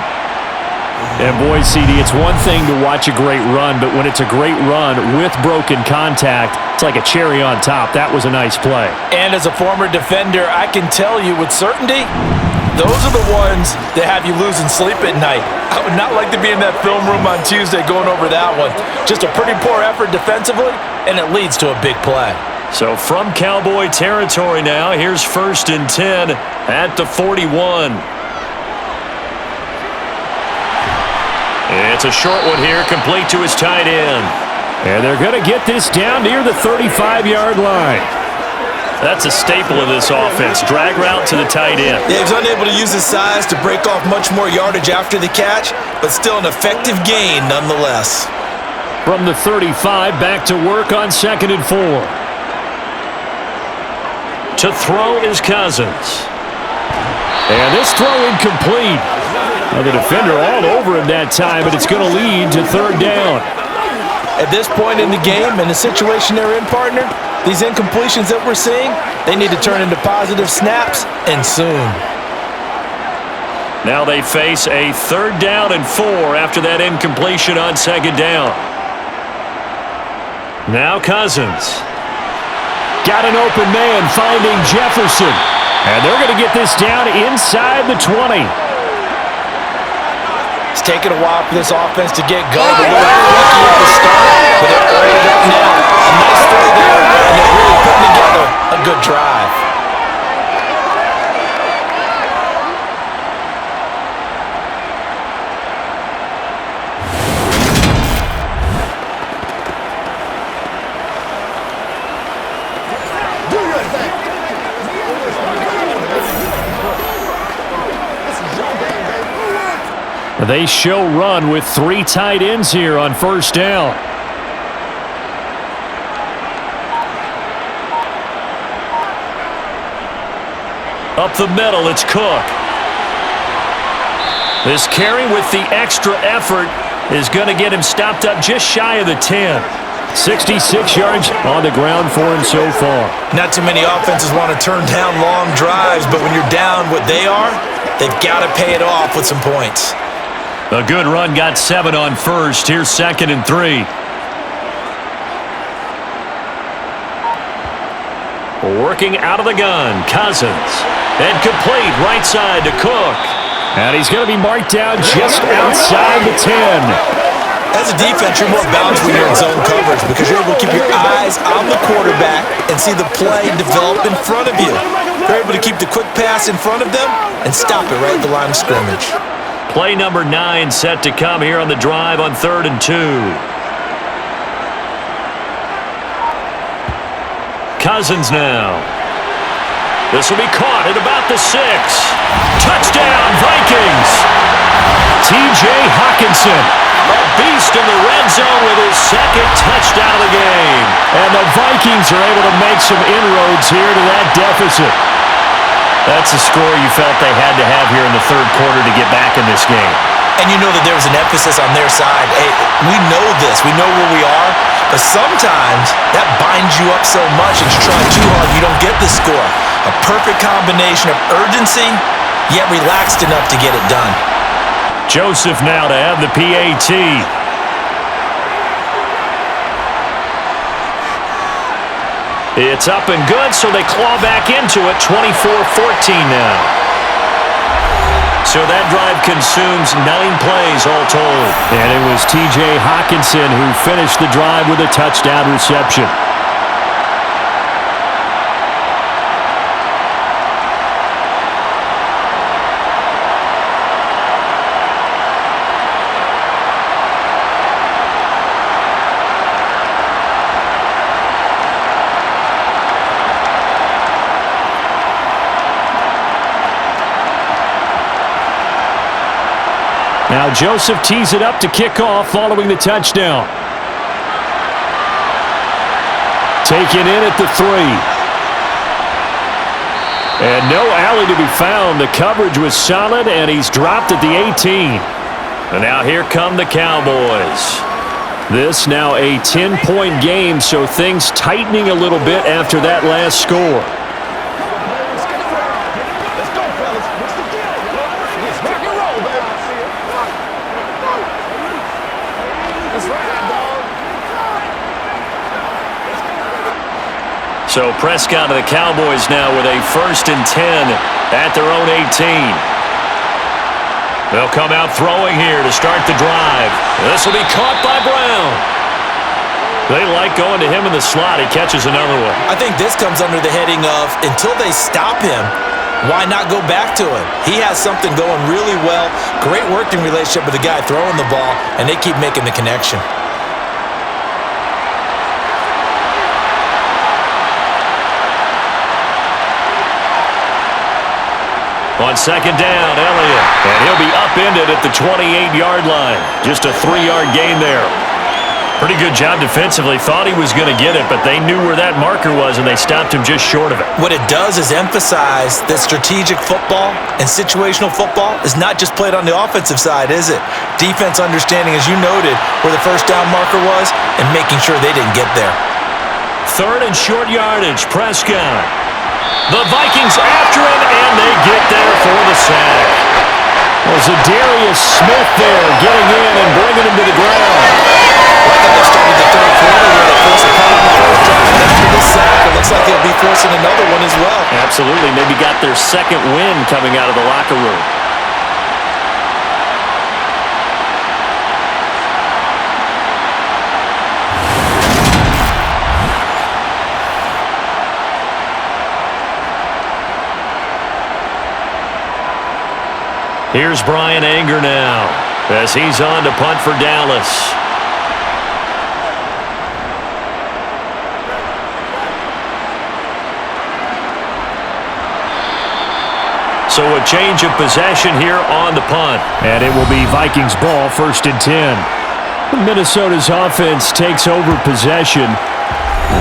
And boy, CD, it's one thing to watch a great run, but when it's a great run with broken contact, it's like a cherry on top. That was a nice play. And as a former defender, I can tell you with certainty, those are the ones that have you losing sleep at night. I would not like to be in that film room on Tuesday going over that one. Just a pretty poor effort defensively, and it leads to a big play. So from Cowboy territory now, here's 1st and 10 at the 41. It's a short one here, complete to his tight end. And they're going to get this down near the 35-yard line. That's a staple of this offense, drag route to the tight end. Yeah, he's unable to use his size to break off much more yardage after the catch, but still an effective gain nonetheless. From the 35, back to work on 2nd and 4. To throw is Cousins. And this throw incomplete. Now the defender all over him that time, but it's going to lead to 3rd down. At this point in the game and the situation they're in, partner, these incompletions that we're seeing, they need to turn into positive snaps, and soon. Now they face a 3rd down and 4 after that incompletion on 2nd down. Now Cousins. Got an open man finding Jefferson. And they're going to get this down inside the 20. It's taken a while for this offense to get going. A little fluky at the start, but they're earned up now. A nice throw there, and they're really putting together a good drive. They show run with 3 tight ends here on 1st down. Up the middle, it's Cook. This carry with the extra effort is going to get him stopped up just shy of the 10. 66 yards on the ground for him so far. Not too many offenses want to turn down long drives, but when you're down what they are, they've got to pay it off with some points. A good run got 7 on 1st. Here's 2nd and 3. Working out of the gun, Cousins. And complete right side to Cook. And he's going to be marked down just outside the 10. As a defense, you're more balanced when you're in zone coverage because you're able to keep your eyes on the quarterback and see the play develop in front of you. You're able to keep the quick pass in front of them and stop it right at the line of scrimmage. Play number 9 set to come here on the drive on 3rd and 2. Cousins now. This will be caught at about the 6. Touchdown, Vikings! T.J. Hawkinson, a beast in the red zone with his 2nd touchdown of the game. And the Vikings are able to make some inroads here to that deficit. That's a score you felt they had to have here in the 3rd quarter to get back in this game. And you know that there was an emphasis on their side. Hey, we know this. We know where we are. But sometimes that binds you up so much and you try too hard, you don't get the score. A perfect combination of urgency, yet relaxed enough to get it done. Joseph now to have the PAT. It's up and good, so they claw back into it, 24-14 now. So that drive consumes 9 plays all told. And it was T.J. Hawkinson who finished the drive with a touchdown reception. Now Joseph tees it up to kick off following the touchdown. Taken in at the 3. And no alley to be found. The coverage was solid, and he's dropped at the 18. And now here come the Cowboys. This now a 10-point game, so things tightening a little bit after that last score. So Prescott of the Cowboys now with a 1st and 10 at their own 18. They'll come out throwing here to start the drive. This will be caught by Brown. They like going to him in the slot. He catches another one. I think this comes under the heading of until they stop him, why not go back to him? He has something going really well. Great working relationship with the guy throwing the ball, and they keep making the connection. On 2nd down, Elliott. And he'll be upended at the 28-yard line. Just a 3-yard gain there. Pretty good job defensively. Thought he was going to get it, but they knew where that marker was, and they stopped him just short of it. What it does is emphasize that strategic football and situational football is not just played on the offensive side, is it? Defense understanding, as you noted, where the 1st down marker was and making sure they didn't get there. 3rd and short yardage, Prescott. The Vikings after him, and they get there for the sack. there, getting in and bringing him to the ground. Like they started the third quarter where they forced a punt on the first drive, and after this sack, it looks like they'll be forcing another one as well. Absolutely. Maybe got their second win coming out of the locker room. Here's Brian Anger now as he's on to punt for Dallas. So a change of possession here on the punt. And it will be Vikings ball, 1st and 10. Minnesota's offense takes over possession.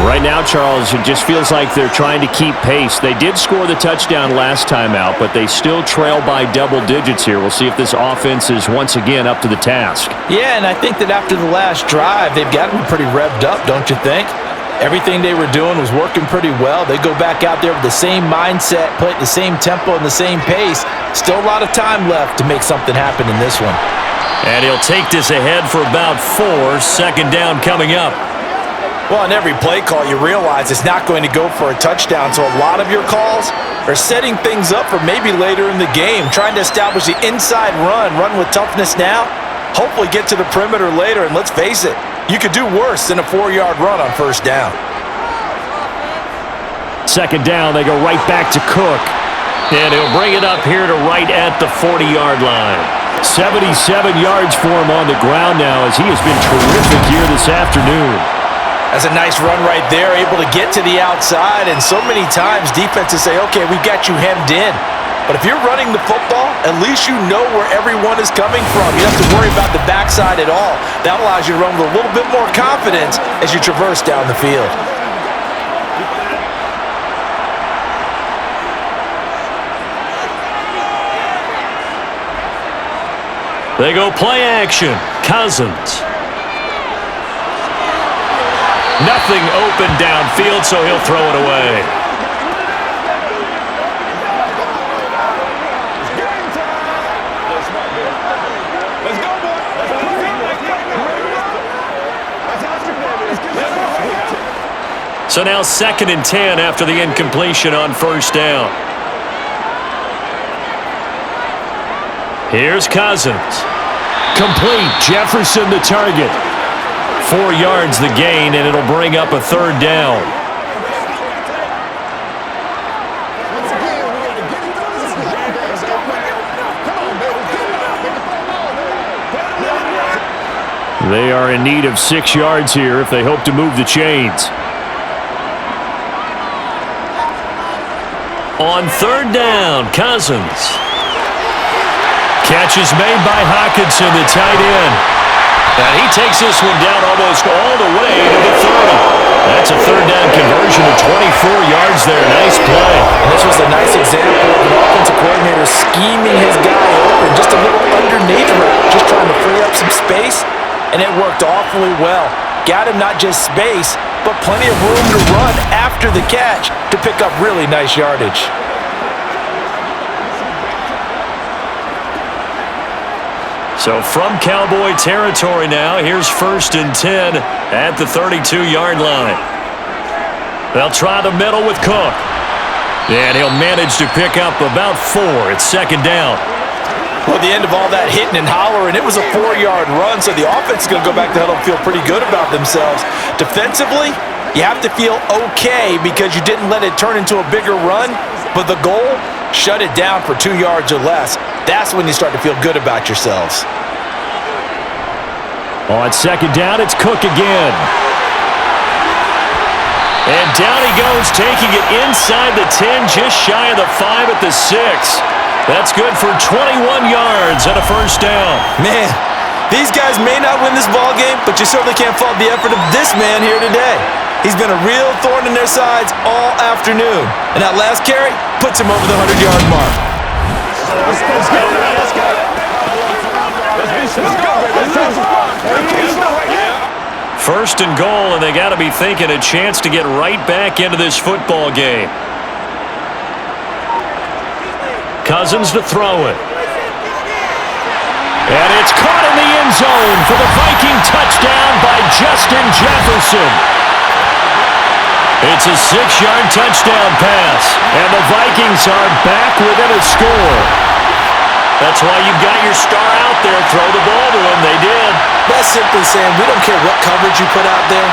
Right now, Charles, it just feels like they're trying to keep pace. They did score the touchdown last time out, but they still trail by double digits here. We'll see if this offense is once again up to the task. Yeah, and I think that after the last drive, they've got to be pretty revved up, don't you think? Everything they were doing was working pretty well. They go back out there with the same mindset, play at the same tempo and the same pace. Still a lot of time left to make something happen in this one. And he'll take this ahead for about 4. 2nd down coming up. Well, on every play call, you realize it's not going to go for a touchdown, so a lot of your calls are setting things up for maybe later in the game, trying to establish the inside run with toughness now, hopefully get to the perimeter later, and let's face it, you could do worse than a 4-yard run on 1st down. 2nd down, they go right back to Cook. And he'll bring it up here to right at the 40-yard line. 77 yards for him on the ground now as he has been terrific here this afternoon. That's a nice run right there, able to get to the outside, and so many times defenses say, okay, we've got you hemmed in. But if you're running the football, at least you know where everyone is coming from. You don't have to worry about the backside at all. That allows you to run with a little bit more confidence as you traverse down the field. They go play action. Cousins. Nothing open downfield, so he'll throw it away. So now 2nd and 10 after the incompletion on 1st down. Here's Cousins. Complete. Jefferson the target. 4 yards the gain, and it'll bring up a 3rd down. They are in need of 6 yards here if they hope to move the chains. On 3rd down, Cousins. Catch is made by Hockenson, the tight end. And he takes this one down almost all the way to the 30. That's a 3rd down conversion of 24 yards there. Nice play. And this was a nice example of an offensive coordinator scheming his guy open. Just a little underneath route, just trying to free up some space. And it worked awfully well. Got him not just space, but plenty of room to run after the catch to pick up really nice yardage. So from Cowboy territory now, here's 1st and 10 at the 32-yard line. They'll try the middle with Cook. And he'll manage to pick up about 4. It's 2nd down. Well, at the end of all that hitting and hollering, it was a 4-yard run, so the offense is going to go back to huddle and feel pretty good about themselves. Defensively, you have to feel okay because you didn't let it turn into a bigger run, but the goal, shut it down for 2 yards or less. That's when you start to feel good about yourselves. On 2nd down, it's Cook again. And down he goes, taking it inside the 10, just shy of the 5 at the 6. That's good for 21 yards and a 1st down. Man, these guys may not win this ball game, but you certainly can't fault the effort of this man here today. He's been a real thorn in their sides all afternoon. And that last carry puts him over the 100-yard mark. Let's go. First and goal, and they got to be thinking a chance to get right back into this football game. Cousins to throw it. And it's caught in the end zone for the Viking touchdown by Justin Jefferson. It's a 6-yard touchdown pass, and the Vikings are back within a score. That's why you've got your star out there. Throw the ball to him. They did. That's simply saying we don't care what coverage you put out there.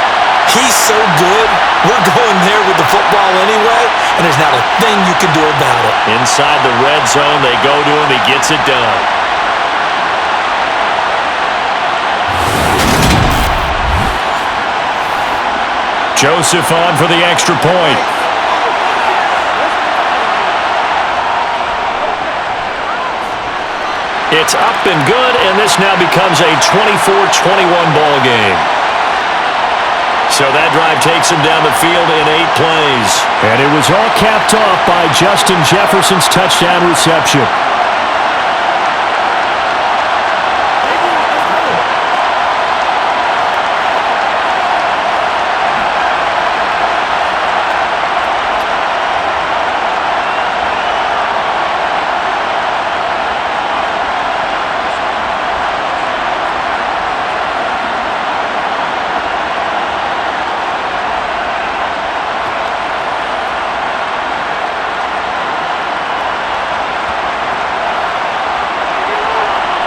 He's so good, we're going there with the football anyway, and there's not a thing you can do about it. Inside the red zone, they go to him. He gets it done. Joseph on for the extra point. It's up and good, and this now becomes a 24-21 ball game. So that drive takes him down the field in 8 plays. And it was all capped off by Justin Jefferson's touchdown reception.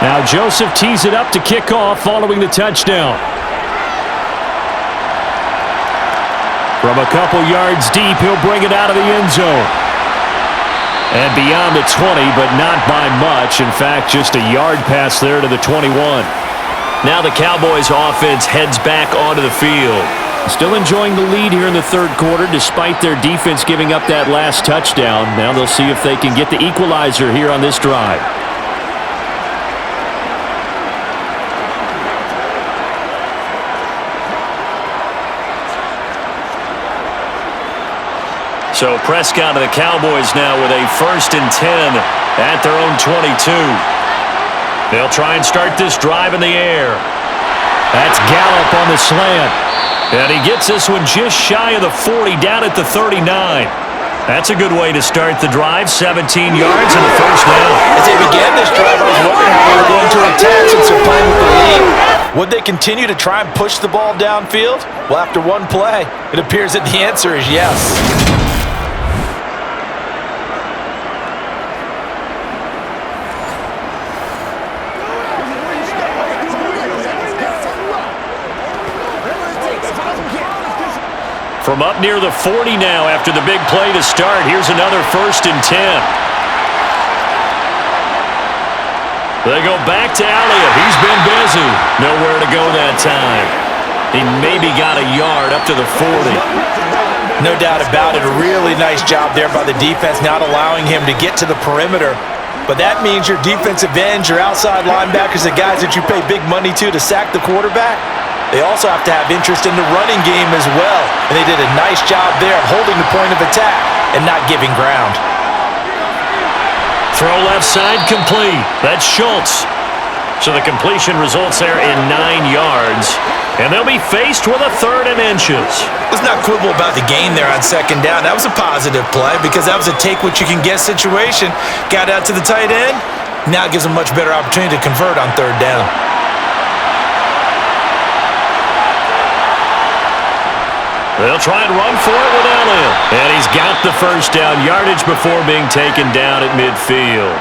Now Joseph tees it up to kick off following the touchdown. From a couple yards deep, he'll bring it out of the end zone. And beyond the 20, but not by much. In fact, just a yard pass there to the 21. Now the Cowboys offense heads back onto the field. Still enjoying the lead here in the third quarter despite their defense giving up that last touchdown. Now they'll see if they can get the equalizer here on this drive. So Prescott and the Cowboys now with a 1st and 10 at their own 22. They'll try and start this drive in the air. That's Gallup on the slant. And he gets this one just shy of the 40, down at the 39. That's a good way to start the drive. 17 yards and a first down. As they began this drive, I was wondering how they were going to attack since they're playing with the lead. Would they continue to try and push the ball downfield? Well, after one play, it appears that the answer is yes. From up near the 40 now after the big play to start. Here's another 1st and 10. They go back to Elliott. He's been busy. Nowhere to go that time. He maybe got a yard up to the 40. No doubt about it. A really nice job there by the defense, not allowing him to get to the perimeter. But that means your defensive ends, your outside linebackers, the guys that you pay big money to sack the quarterback, they also have to have interest in the running game as well. And they did a nice job there of holding the point of attack and not giving ground. Throw left side complete. That's Schultz. So the completion results there in 9 yards. And they'll be faced with a 3rd and inches. Let's not quibble about the gain there on 2nd down. That was a positive play because that was a take-what-you-can-get situation. Got out to the tight end. Now it gives them a much better opportunity to convert on 3rd down. They'll try and run for it with Elliott. And he's got the first down yardage before being taken down at midfield.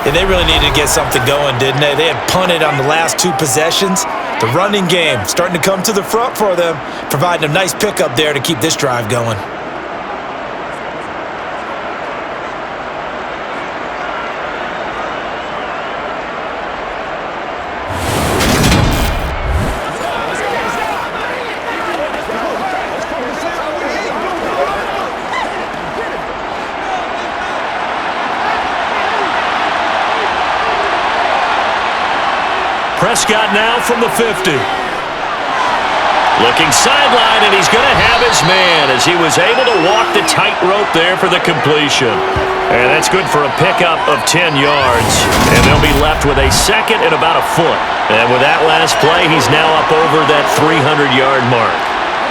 And they really needed to get something going, didn't they? They had punted on the last 2 possessions. The running game starting to come to the front for them, providing a nice pickup there to keep this drive going. Prescott now from the 50. Looking sideline, and he's going to have his man as he was able to walk the tightrope there for the completion. And that's good for a pickup of 10 yards. And they'll be left with a 2nd and about a foot. And with that last play, he's now up over that 300-yard mark.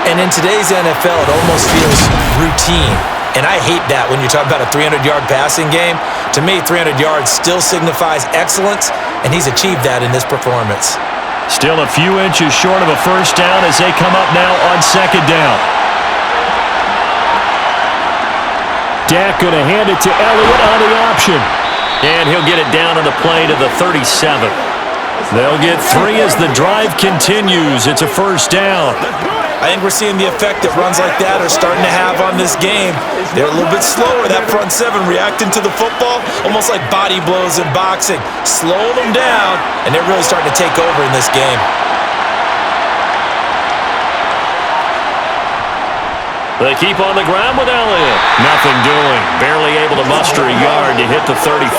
And in today's NFL, it almost feels routine. And I hate that when you talk about a 300-yard passing game. To me, 300 yards still signifies excellence, and he's achieved that in this performance. Still a few inches short of a first down as they come up now on second down. Dak going to hand it to Elliott on the option. And he'll get it down on the play to the 37. They'll get 3 as the drive continues. It's a first down. I think we're seeing the effect that runs like that are starting to have on this game. They're a little bit slower, that front seven, reacting to the football, almost like body blows in boxing. Slowing them down, and they're really starting to take over in this game. They keep on the ground with Elliott. Nothing doing. Barely able to muster a yard to hit the 35.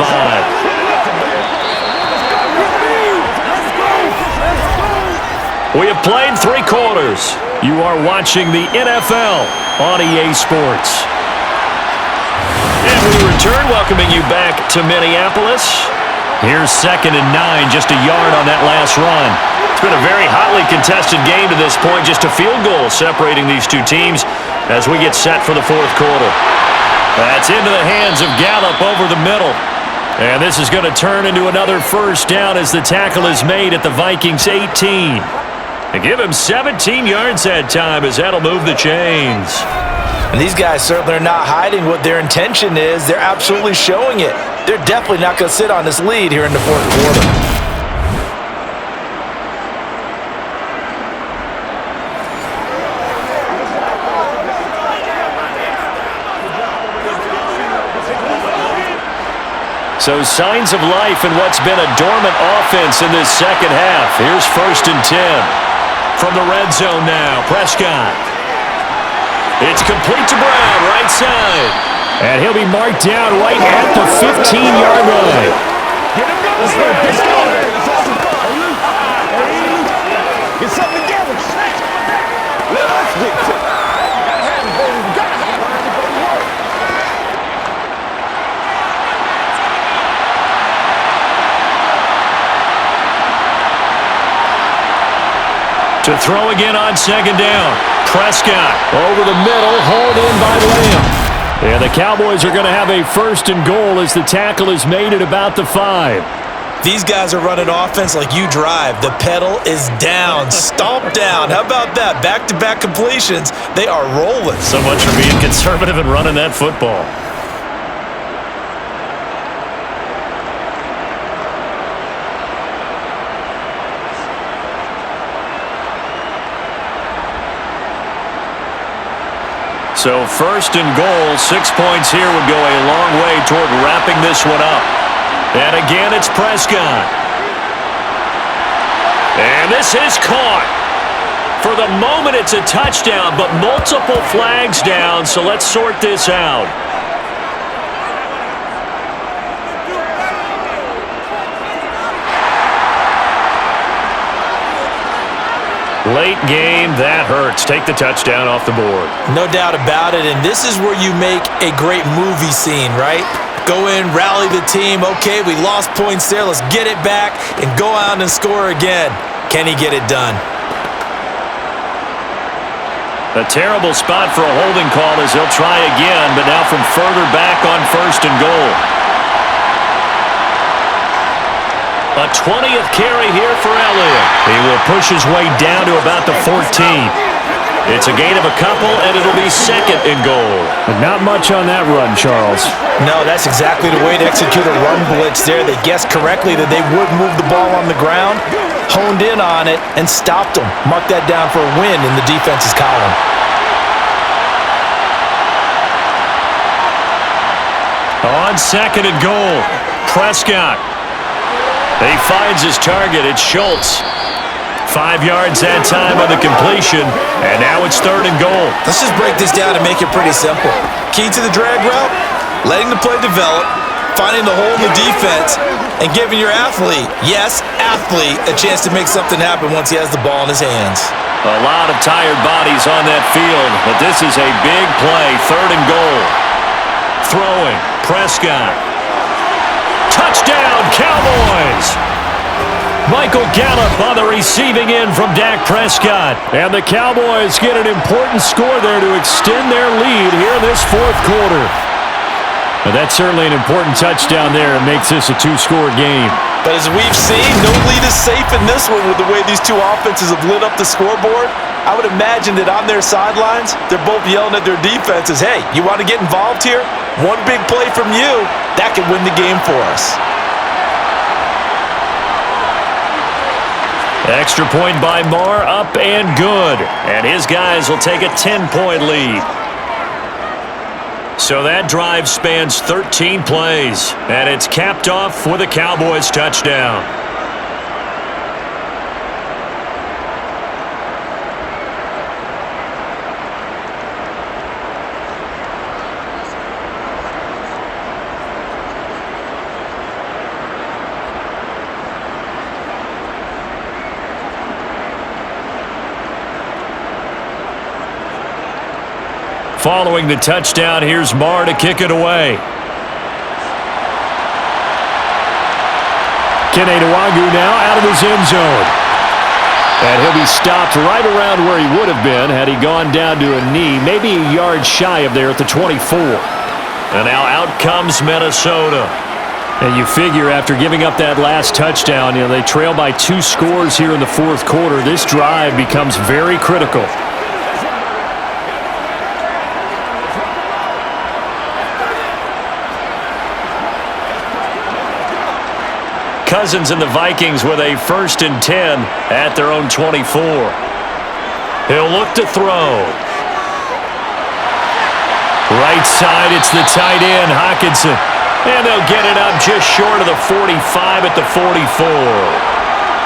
We have played 3 quarters. You are watching the NFL on EA Sports. And we return, welcoming you back to Minneapolis. Here's 2nd and 9, just a yard on that last run. It's been a very hotly contested game to this point, just a field goal separating these two teams as we get set for the 4th quarter. That's into the hands of Gallup over the middle. And this is going to turn into another first down as the tackle is made at the Vikings 18. They give him 17 yards that time as that'll move the chains. And these guys certainly are not hiding what their intention is. They're absolutely showing it. They're definitely not going to sit on this lead here in the 4th quarter. So signs of life in what's been a dormant offense in this second half. Here's 1st and 10. From the red zone now, Prescott. It's complete to Brown, right side. And he'll be marked down right at the 15-yard line. Get something together. To throw again on 2nd down. Prescott over the middle, hauled in by Lamb. And the Cowboys are going to have a 1st and goal as the tackle is made at about the 5. These guys are running offense like you drive. The pedal is down, stomp down. How about that? Back-to-back completions. They are rolling. So much for being conservative and running that football. So 1st and goal, 6 points here would go a long way toward wrapping this one up. And again, it's Prescott. And this is caught. For the moment, it's a touchdown, but multiple flags down, so let's sort this out. Late game, that hurts. Take the touchdown off the board. No doubt about it, and this is where you make a great movie scene, right? Go in, rally the team. Okay, we lost points there. Let's get it back and go out and score again. Can he get it done? A terrible spot for a holding call as they'll try again, but now from further back on 1st and goal. A 20th carry here for Elliott. He will push his way down to about the 14. It's a gain of a couple, and it'll be 2nd and goal. But not much on that run, Charles. No, that's exactly the way to execute a run blitz there. They guessed correctly that they would move the ball on the ground, honed in on it, and stopped them. Mark that down for a win in the defense's column. On 2nd and goal, Prescott. He finds his target. It's Schultz. 5 yards that time on the completion, and now it's 3rd and goal. Let's just break this down and make it pretty simple. Key to the drag route, letting the play develop, finding the hole in the defense, and giving your athlete, yes, athlete, a chance to make something happen once he has the ball in his hands. A lot of tired bodies on that field, but this is a big play. 3rd and goal. Throwing, Prescott. Touchdown, Cowboys! Michael Gallup on the receiving end from Dak Prescott. And the Cowboys get an important score there to extend their lead here in this fourth quarter. But that's certainly an important touchdown there. It makes this a two-score game. But as we've seen, no lead is safe in this one with the way these two offenses have lit up the scoreboard. I would imagine that on their sidelines, they're both yelling at their defenses, hey, you want to get involved here? One big play from you, that could win the game for us. Extra point by Marr, up and good. And his guys will take a 10-point lead. So that drive spans 13 plays, and it's capped off with a Cowboys touchdown. Following the touchdown, here's Marr to kick it away. Kene Nwagu now out of his end zone. And he'll be stopped right around where he would have been had he gone down to a knee, maybe a yard shy of there at the 24. And now out comes Minnesota. And you figure after giving up that last touchdown, they trail by 2 scores here in the fourth quarter. This drive becomes very critical. Cousins and the Vikings with a 1st and 10 at their own 24. He'll look to throw. Right side, it's the tight end, Hockenson. And they'll get it up just short of the 45 at the 44.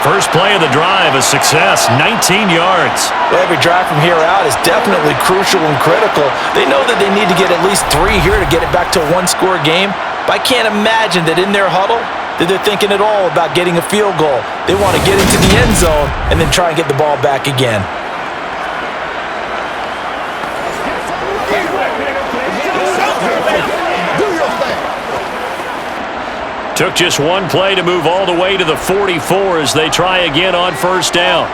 First play of the drive, a success, 19 yards. Well, every drive from here out is definitely crucial and critical. They know that they need to get at least 3 here to get it back to a one-score game. But I can't imagine that in their huddle that they're thinking at all about getting a field goal. They want to get into the end zone and then try and get the ball back again. Took just one play to move all the way to the 44 as they try again on first down.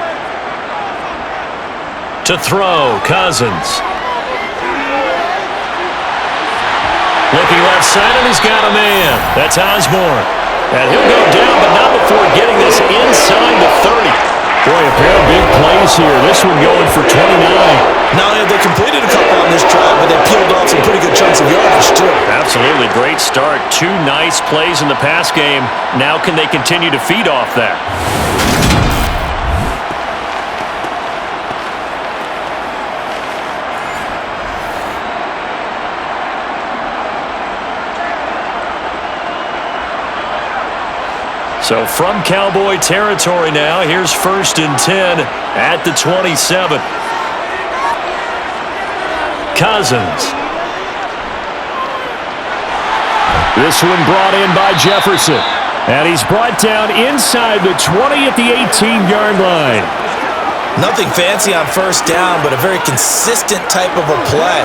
To throw, Cousins. Looking left side, and he's got a man. That's Osborne. And he'll go down, but not before getting this inside the 30. Boy, a pair of big plays here. This one going for 29. Not only have they completed a couple on this drive, but they peeled off some pretty good chunks of yardage, too. Absolutely. Great start. 2 nice plays in the pass game. Now can they continue to feed off that? So from Cowboy territory now, here's 1st and 10 at the 27. Cousins. This one brought in by Jefferson. And he's brought down inside the 20 at the 18-yard line. Nothing fancy on first down, but a very consistent type of a play.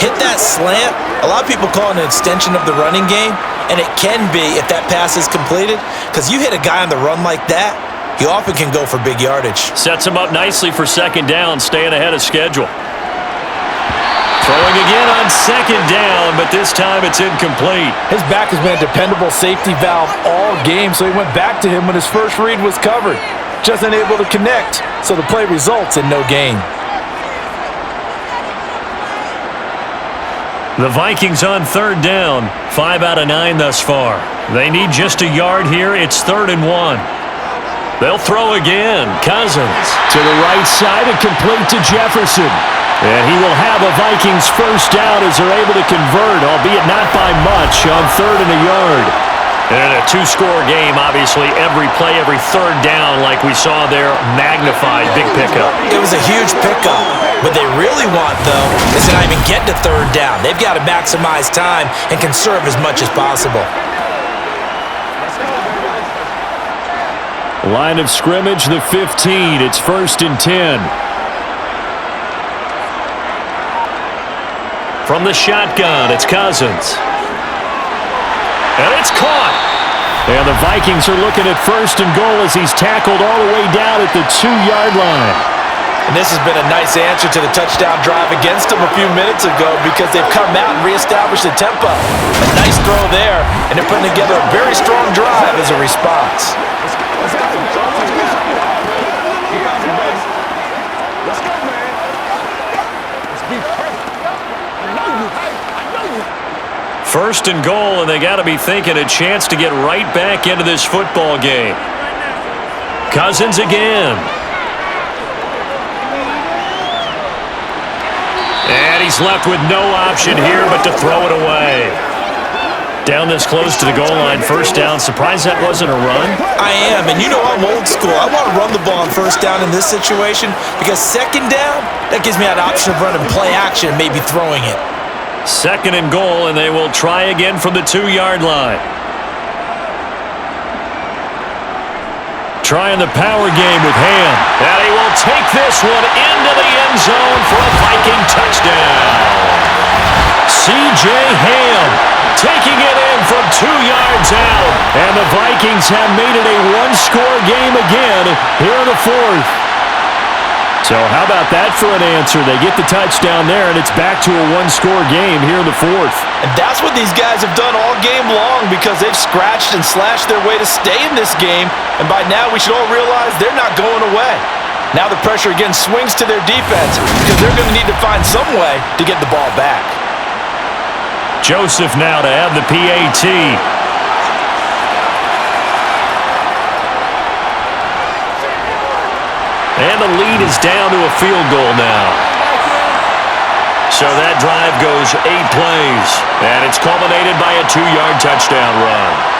Hit that slant. A lot of people call it an extension of the running game, and it can be if that pass is completed, because you hit a guy on the run like that, he often can go for big yardage. Sets him up nicely for 2nd down, staying ahead of schedule. Throwing again on 2nd down, but this time it's incomplete. His back has been a dependable safety valve all game, so he went back to him when his first read was covered. Just unable to connect, so the play results in no gain. The Vikings on 3rd down, 5 out of 9 thus far. They need just a yard here. It's 3rd and 1. They'll throw again. Cousins to the right side and complete to Jefferson. And he will have a Vikings first down as they're able to convert, albeit not by much, on 3rd and a yard. And a 2-score game, obviously, every play, every 3rd down, like we saw there, magnified, big pickup. It was a huge pickup. What they really want, though, is to not even get to 3rd down. They've got to maximize time and conserve as much as possible. Line of scrimmage, the 15. It's 1st and 10. From the shotgun, it's Cousins. And it's caught. And the Vikings are looking at 1st and goal as he's tackled all the way down at the 2-yard line. And this has been a nice answer to the touchdown drive against them a few minutes ago because they've come out and reestablished the tempo. A nice throw there, and they're putting together a very strong drive as a response. First and goal, and they got to be thinking a chance to get right back into this football game. Cousins again. And he's left with no option here but to throw it away. Down this close to the goal line, 1st down. Surprised that wasn't a run? I am, and you know I'm old school. I want to run the ball on 1st down in this situation because 2nd down, that gives me an option of running play action, maybe throwing it. 2nd and goal, and they will try again from the 2-yard line. Trying the power game with Ham. And he will take this one into the end zone for a Viking touchdown. C.J. Ham taking it in from 2 yards out. And the Vikings have made it a one-score game again here in the 4th. So how about that for an answer? They get the touchdown there, and it's back to a one-score game here in the 4th. And that's what these guys have done all game long because they've scratched and slashed their way to stay in this game. And by now, we should all realize they're not going away. Now the pressure again swings to their defense because they're going to need to find some way to get the ball back. Joseph now to have the PAT. And the lead is down to a field goal now. So that drive goes 8 plays, and it's culminated by a 2-yard touchdown run.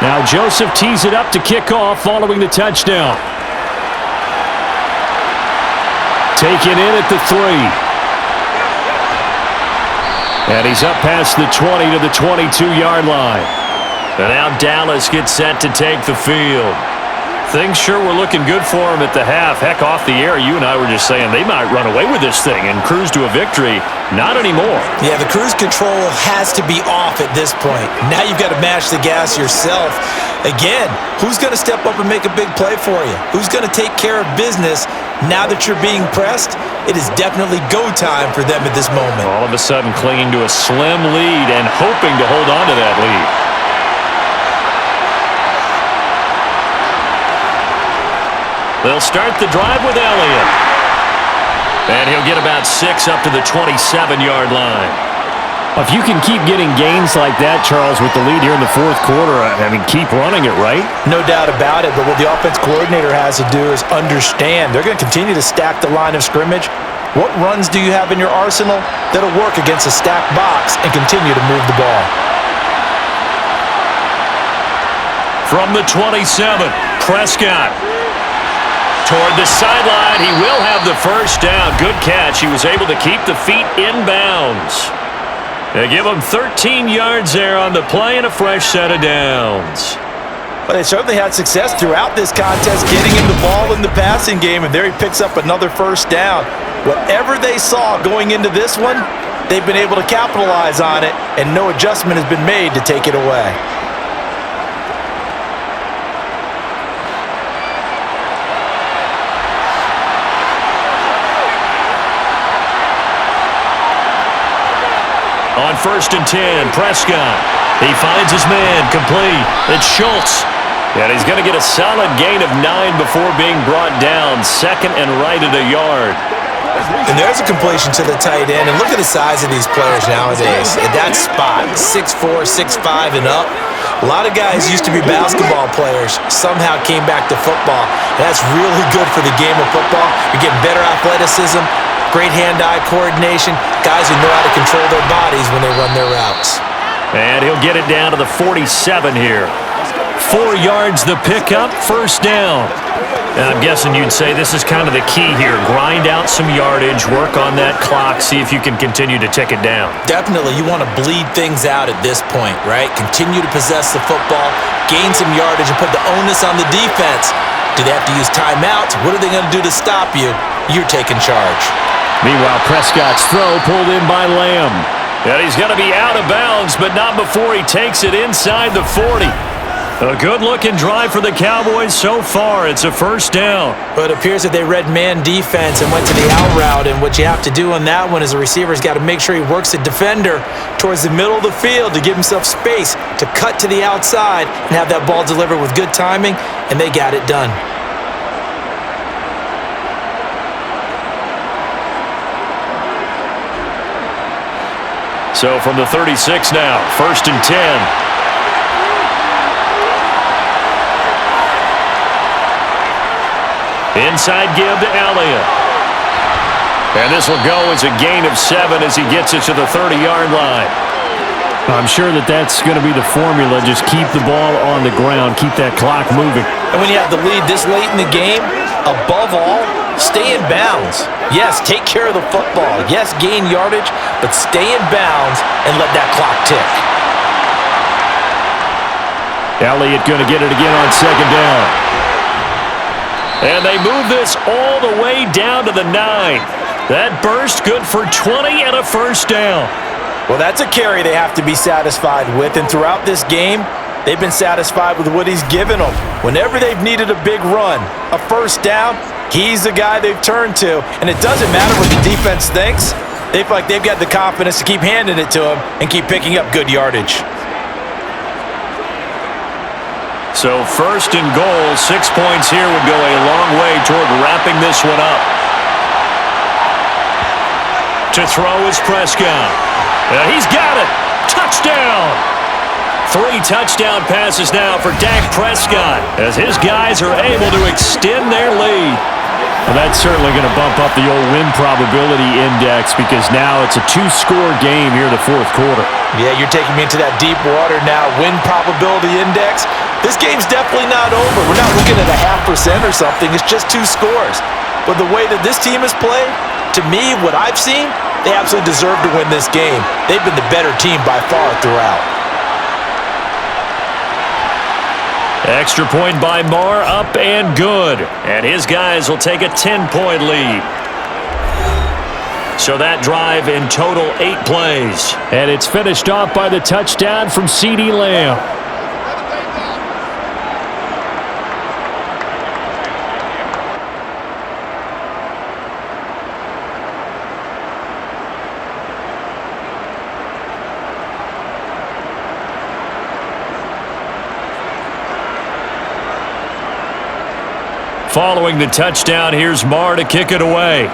Now Joseph tees it up to kick off following the touchdown. Taken in at the 3. And he's up past the 20 to the 22-yard line. And now Dallas gets set to take the field. Things sure were looking good for him at the half. Heck, off the air, you and I were just saying they might run away with this thing and cruise to a victory. Not anymore. Yeah, the cruise control has to be off at this point. Now you've got to mash the gas yourself. Again, who's going to step up and make a big play for you? Who's going to take care of business now that you're being pressed? It is definitely go time for them at this moment. All of a sudden clinging to a slim lead and hoping to hold on to that lead. They'll start the drive with Elliott. And he'll get about 6 up to the 27-yard line. If you can keep getting gains like that, Charles, with the lead here in the 4th quarter, I mean, keep running it, right? No doubt about it, but what the offense coordinator has to do is understand they're going to continue to stack the line of scrimmage. What runs do you have in your arsenal that'll work against a stacked box and continue to move the ball? From the 27, Prescott. Toward the sideline, he will have the 1st down. Good catch. He was able to keep the feet in bounds. They give him 13 yards there on the play and a fresh set of downs. But they certainly had success throughout this contest getting him the ball in the passing game, and there he picks up another 1st down. Whatever they saw going into this one, they've been able to capitalize on it, and no adjustment has been made to take it away. On 1st and 10, Prescott. He finds his man, complete. It's Schultz. And he's going to get a solid gain of 9 before being brought down. 2nd and right at a yard. And there's a completion to the tight end. And look at the size of these players nowadays. At that spot, 6'4", 6'5", and up. A lot of guys used to be basketball players, somehow came back to football. And that's really good for the game of football. You're getting better athleticism, Great hand-eye coordination. Guys who know how to control their bodies when they run their routes. And he'll get it down to the 47 here. 4 yards the pickup, first down. And I'm guessing you'd say this is kind of the key here. Grind out some yardage, work on that clock, see if you can continue to tick it down. Definitely, you want to bleed things out at this point, right? Continue to possess the football, gain some yardage, and put the onus on the defense. Do they have to use timeouts? What are they going to do to stop you? You're taking charge. Meanwhile, Prescott's throw pulled in by Lamb. And he's going to be out of bounds, but not before he takes it inside the 40. A good-looking drive for the Cowboys so far. It's a first down. But it appears that they read man defense and went to the out route, and what you have to do on that one is the receiver's got to make sure he works the defender towards the middle of the field to give himself space to cut to the outside and have that ball delivered with good timing, and they got it done. So from the 36 now, 1st and 10. Inside give to Elliott. And this will go as a gain of 7 as he gets it to the 30-yard line. I'm sure that's going to be the formula. Just keep the ball on the ground. Keep that clock moving. And when you have the lead this late in the game, above all, stay in bounds. Yes, take care of the football. Yes, gain yardage, but stay in bounds and let that clock tick. Elliott going to get it again on 2nd down. And they move this all the way down to the 9. That burst good for 20 and a first down. Well, that's a carry they have to be satisfied with, and throughout this game, they've been satisfied with what he's given them. Whenever they've needed a big run, a first down, he's the guy they've turned to, and it doesn't matter what the defense thinks. They feel like they've got the confidence to keep handing it to him and keep picking up good yardage. So 1st and goal, 6 points here would go a long way toward wrapping this one up. To throw is Prescott. And he's got it. Touchdown. 3 touchdown passes now for Dak Prescott as his guys are able to extend their lead. Well, that's certainly going to bump up the old win probability index because now it's a 2-score game here in the 4th quarter. Yeah, you're taking me into that deep water now. Win probability index. This game's definitely not over. We're not looking at a 0.5% or something. It's just 2 scores. But the way that this team has played, to me, what I've seen, they absolutely deserve to win this game. They've been the better team by far throughout. Extra point by Marr, up and good. And his guys will take a 10-point lead. So that drive in total 8 plays. And it's finished off by the touchdown from CeeDee Lamb. Following the touchdown, here's Marr to kick it away.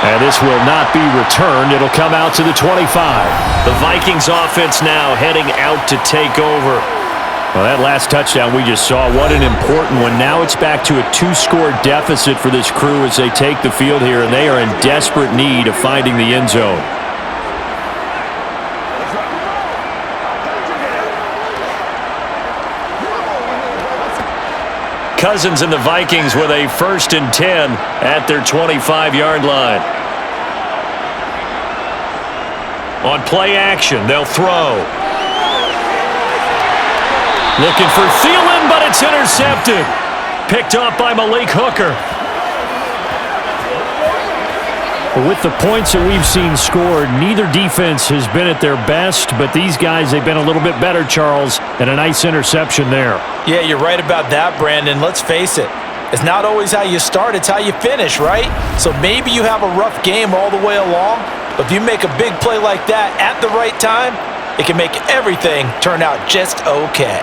And this will not be returned. It'll come out to the 25. The Vikings offense now heading out to take over. Well, that last touchdown we just saw, what an important one. Now it's back to a 2-score deficit for this crew as they take the field here, and they are in desperate need of finding the end zone. Cousins and the Vikings with a 1st and 10 at their 25-yard line. On play action, they'll throw. Looking for Thielen, but it's intercepted. Picked off by Malik Hooker. With the points that we've seen scored, neither defense has been at their best, but these guys, they've been a little bit better, Charles, and a nice interception there. Yeah, you're right about that, Brandon. Let's face it. It's not always how you start, it's how you finish, right? So maybe you have a rough game all the way along, but if you make a big play like that at the right time, it can make everything turn out just okay.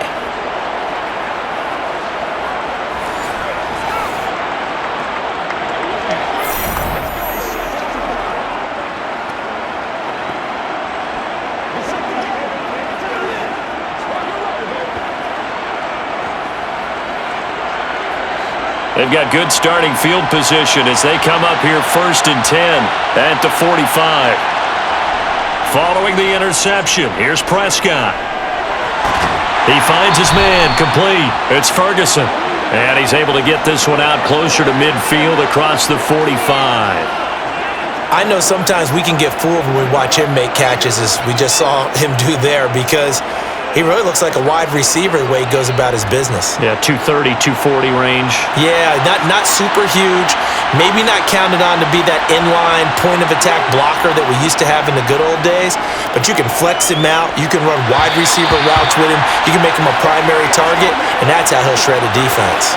They've got good starting field position as they come up here 1st and 10 at the 45. Following the interception, here's Prescott. He finds his man, complete. It's Ferguson. And he's able to get this one out closer to midfield across the 45. I know sometimes we can get fooled when we watch him make catches, as we just saw him do there, because he really looks like a wide receiver the way he goes about his business. Yeah, 230, 240 range. Yeah, not super huge. Maybe not counted on to be that inline point-of-attack blocker that we used to have in the good old days, but you can flex him out. You can run wide receiver routes with him. You can make him a primary target, and that's how he'll shred a defense.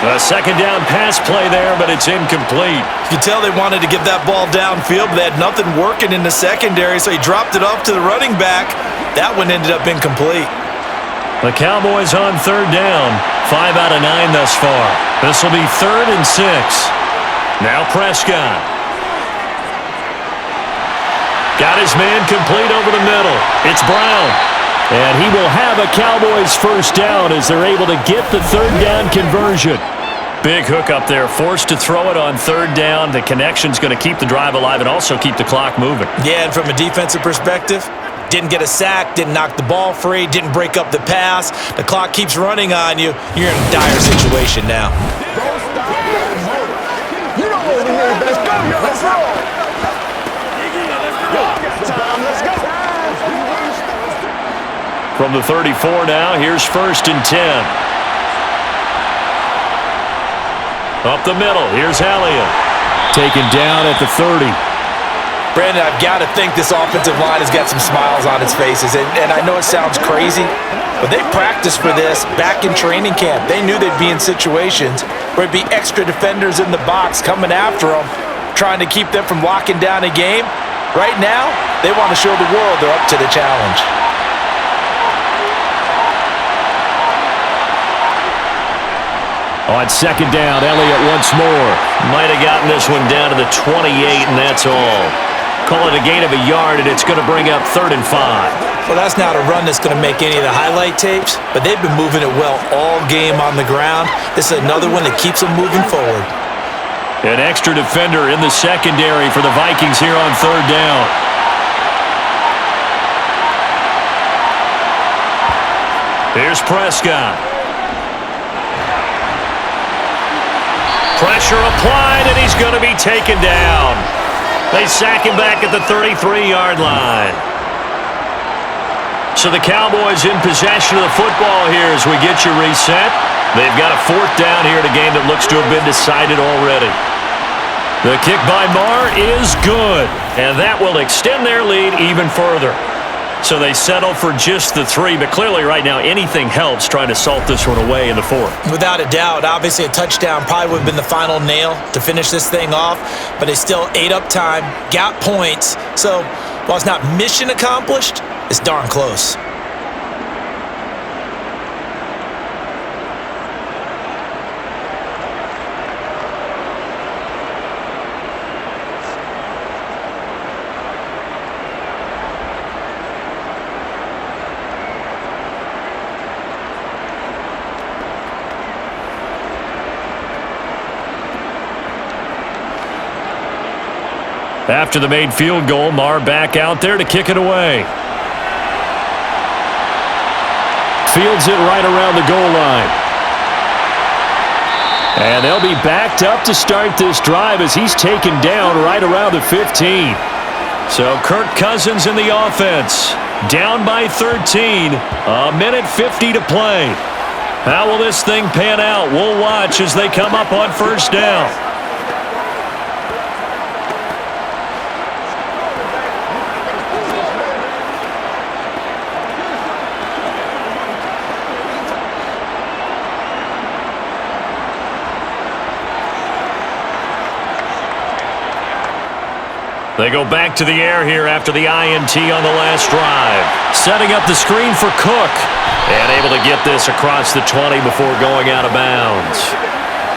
A second down pass play there, but it's incomplete. You can tell they wanted to get that ball downfield, but they had nothing working in the secondary, so he dropped it off to the running back. That one ended up incomplete. The Cowboys on 3rd down. 5 out of 9 thus far. This will be 3rd and 6. Now Prescott. Got his man complete over the middle. It's Brown. And he will have a Cowboys first down as they're able to get the 3rd down conversion. Big hook up there, forced to throw it on 3rd down. The connection's going to keep the drive alive and also keep the clock moving. Yeah, and from a defensive perspective, didn't get a sack, didn't knock the ball free, didn't break up the pass. The clock keeps running on you. You're in a dire situation now. You know what it is. Let's go, yo. Let's roll. Let's go. From the 34 now, here's 1st and 10. Up the middle, here's Elliott. Taken down at the 30. Brandon, I've got to think this offensive line has got some smiles on its faces. And I know it sounds crazy, but they practiced for this back in training camp. They knew they'd be in situations where it'd be extra defenders in the box coming after them, trying to keep them from locking down a game. Right now, they want to show the world they're up to the challenge. On 2nd down, Elliott once more. Might have gotten this one down to the 28, and that's all. Call it a gain of a yard, and it's going to bring up 3rd and 5. Well, that's not a run that's going to make any of the highlight tapes, but they've been moving it well all game on the ground. This is another one that keeps them moving forward. An extra defender in the secondary for the Vikings here on 3rd down. Here's Prescott. Pressure applied, and he's going to be taken down. They sack him back at the 33-yard line. So the Cowboys in possession of the football here as we get you reset. They've got a 4th down here in a game that looks to have been decided already. The kick by Marr is good, and that will extend their lead even further. So they settle for just the 3, but clearly right now anything helps trying to salt this one away in the 4th. Without a doubt, obviously a touchdown probably would have been the final nail to finish this thing off, but they still ate up time, got points. So while it's not mission accomplished, it's darn close. After the made field goal, Marr back out there to kick it away. Fields it right around the goal line. And they'll be backed up to start this drive as he's taken down right around the 15. So Kirk Cousins in the offense. Down by 13. A minute 50 to play. How will this thing pan out? We'll watch as they come up on 1st down. They go back to the air here after the INT on the last drive. Setting up the screen for Cook. And able to get this across the 20 before going out of bounds.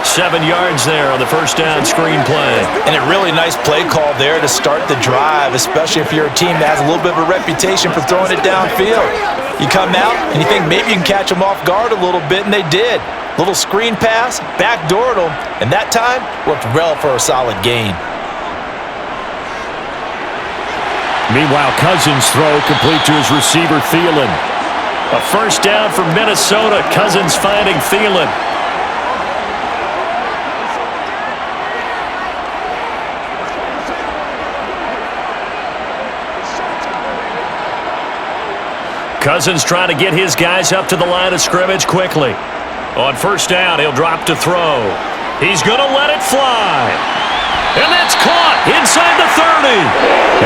7 yards there on the 1st down screen play. And a really nice play call there to start the drive, especially if you're a team that has a little bit of a reputation for throwing it downfield. You come out and you think maybe you can catch them off guard a little bit, and they did. Little screen pass, backdoored him, and that time worked well for a solid gain. Meanwhile, Cousins' throw complete to his receiver, Thielen. A first down for Minnesota. Cousins finding Thielen. Cousins trying to get his guys up to the line of scrimmage quickly. On first down, he'll drop to throw. He's going to let it fly. And that's caught inside the 30.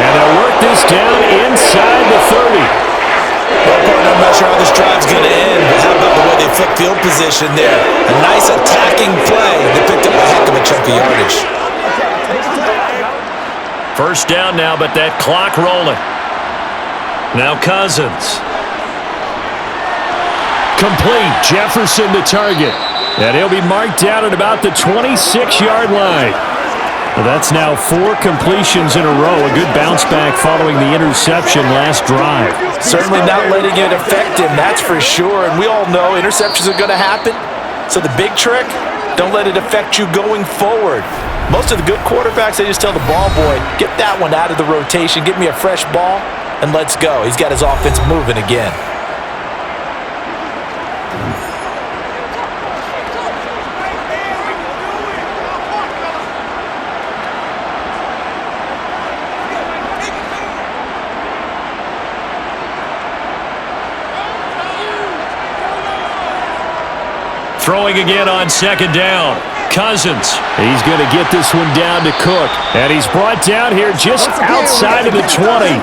And they'll work this down inside the 30. Well, partner, I'm not sure how this drive's going to end, but how about the way they flipped field position there? A nice attacking play. They picked up a heck of a chunk of yardage. First down now, but that clock rolling. Now Cousins. Complete. Jefferson the target. And he'll be marked down at about the 26-yard line. Well, that's now 4 completions in a row. A good bounce back following the interception last drive. Certainly not letting it affect him, that's for sure. And we all know interceptions are going to happen. So the big trick, don't let it affect you going forward. Most of the good quarterbacks, they just tell the ball boy, get that one out of the rotation, give me a fresh ball, and let's go. He's got his offense moving again. Throwing again on second down. Cousins. He's going to get this one down to Cook. And he's brought down here just outside of the 20.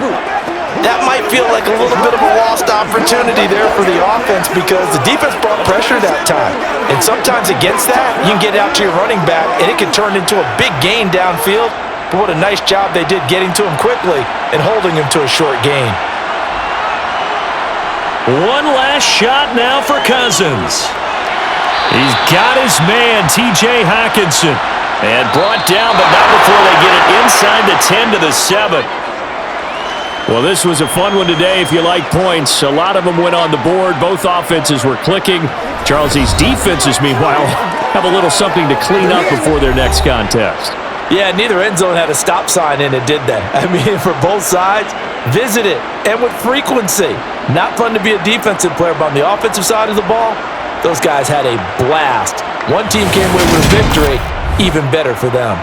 That might feel like a little bit of a lost opportunity there for the offense because the defense brought pressure that time. And sometimes against that, you can get out to your running back, and it can turn into a big gain downfield. But what a nice job they did getting to him quickly and holding him to a short gain. One last shot now for Cousins. He's got his man, T.J. Hockenson. And brought down, but not before they get it inside the 10 to the 7. Well, this was a fun one today if you like points. A lot of them went on the board. Both offenses were clicking. Charles's defenses, meanwhile, have a little something to clean up before their next contest. Yeah, neither end zone had a stop sign in it, did they? I mean, for both sides, visit it, and with frequency. Not fun to be a defensive player, but on the offensive side of the ball, those guys had a blast. One team came away with a victory, even better for them.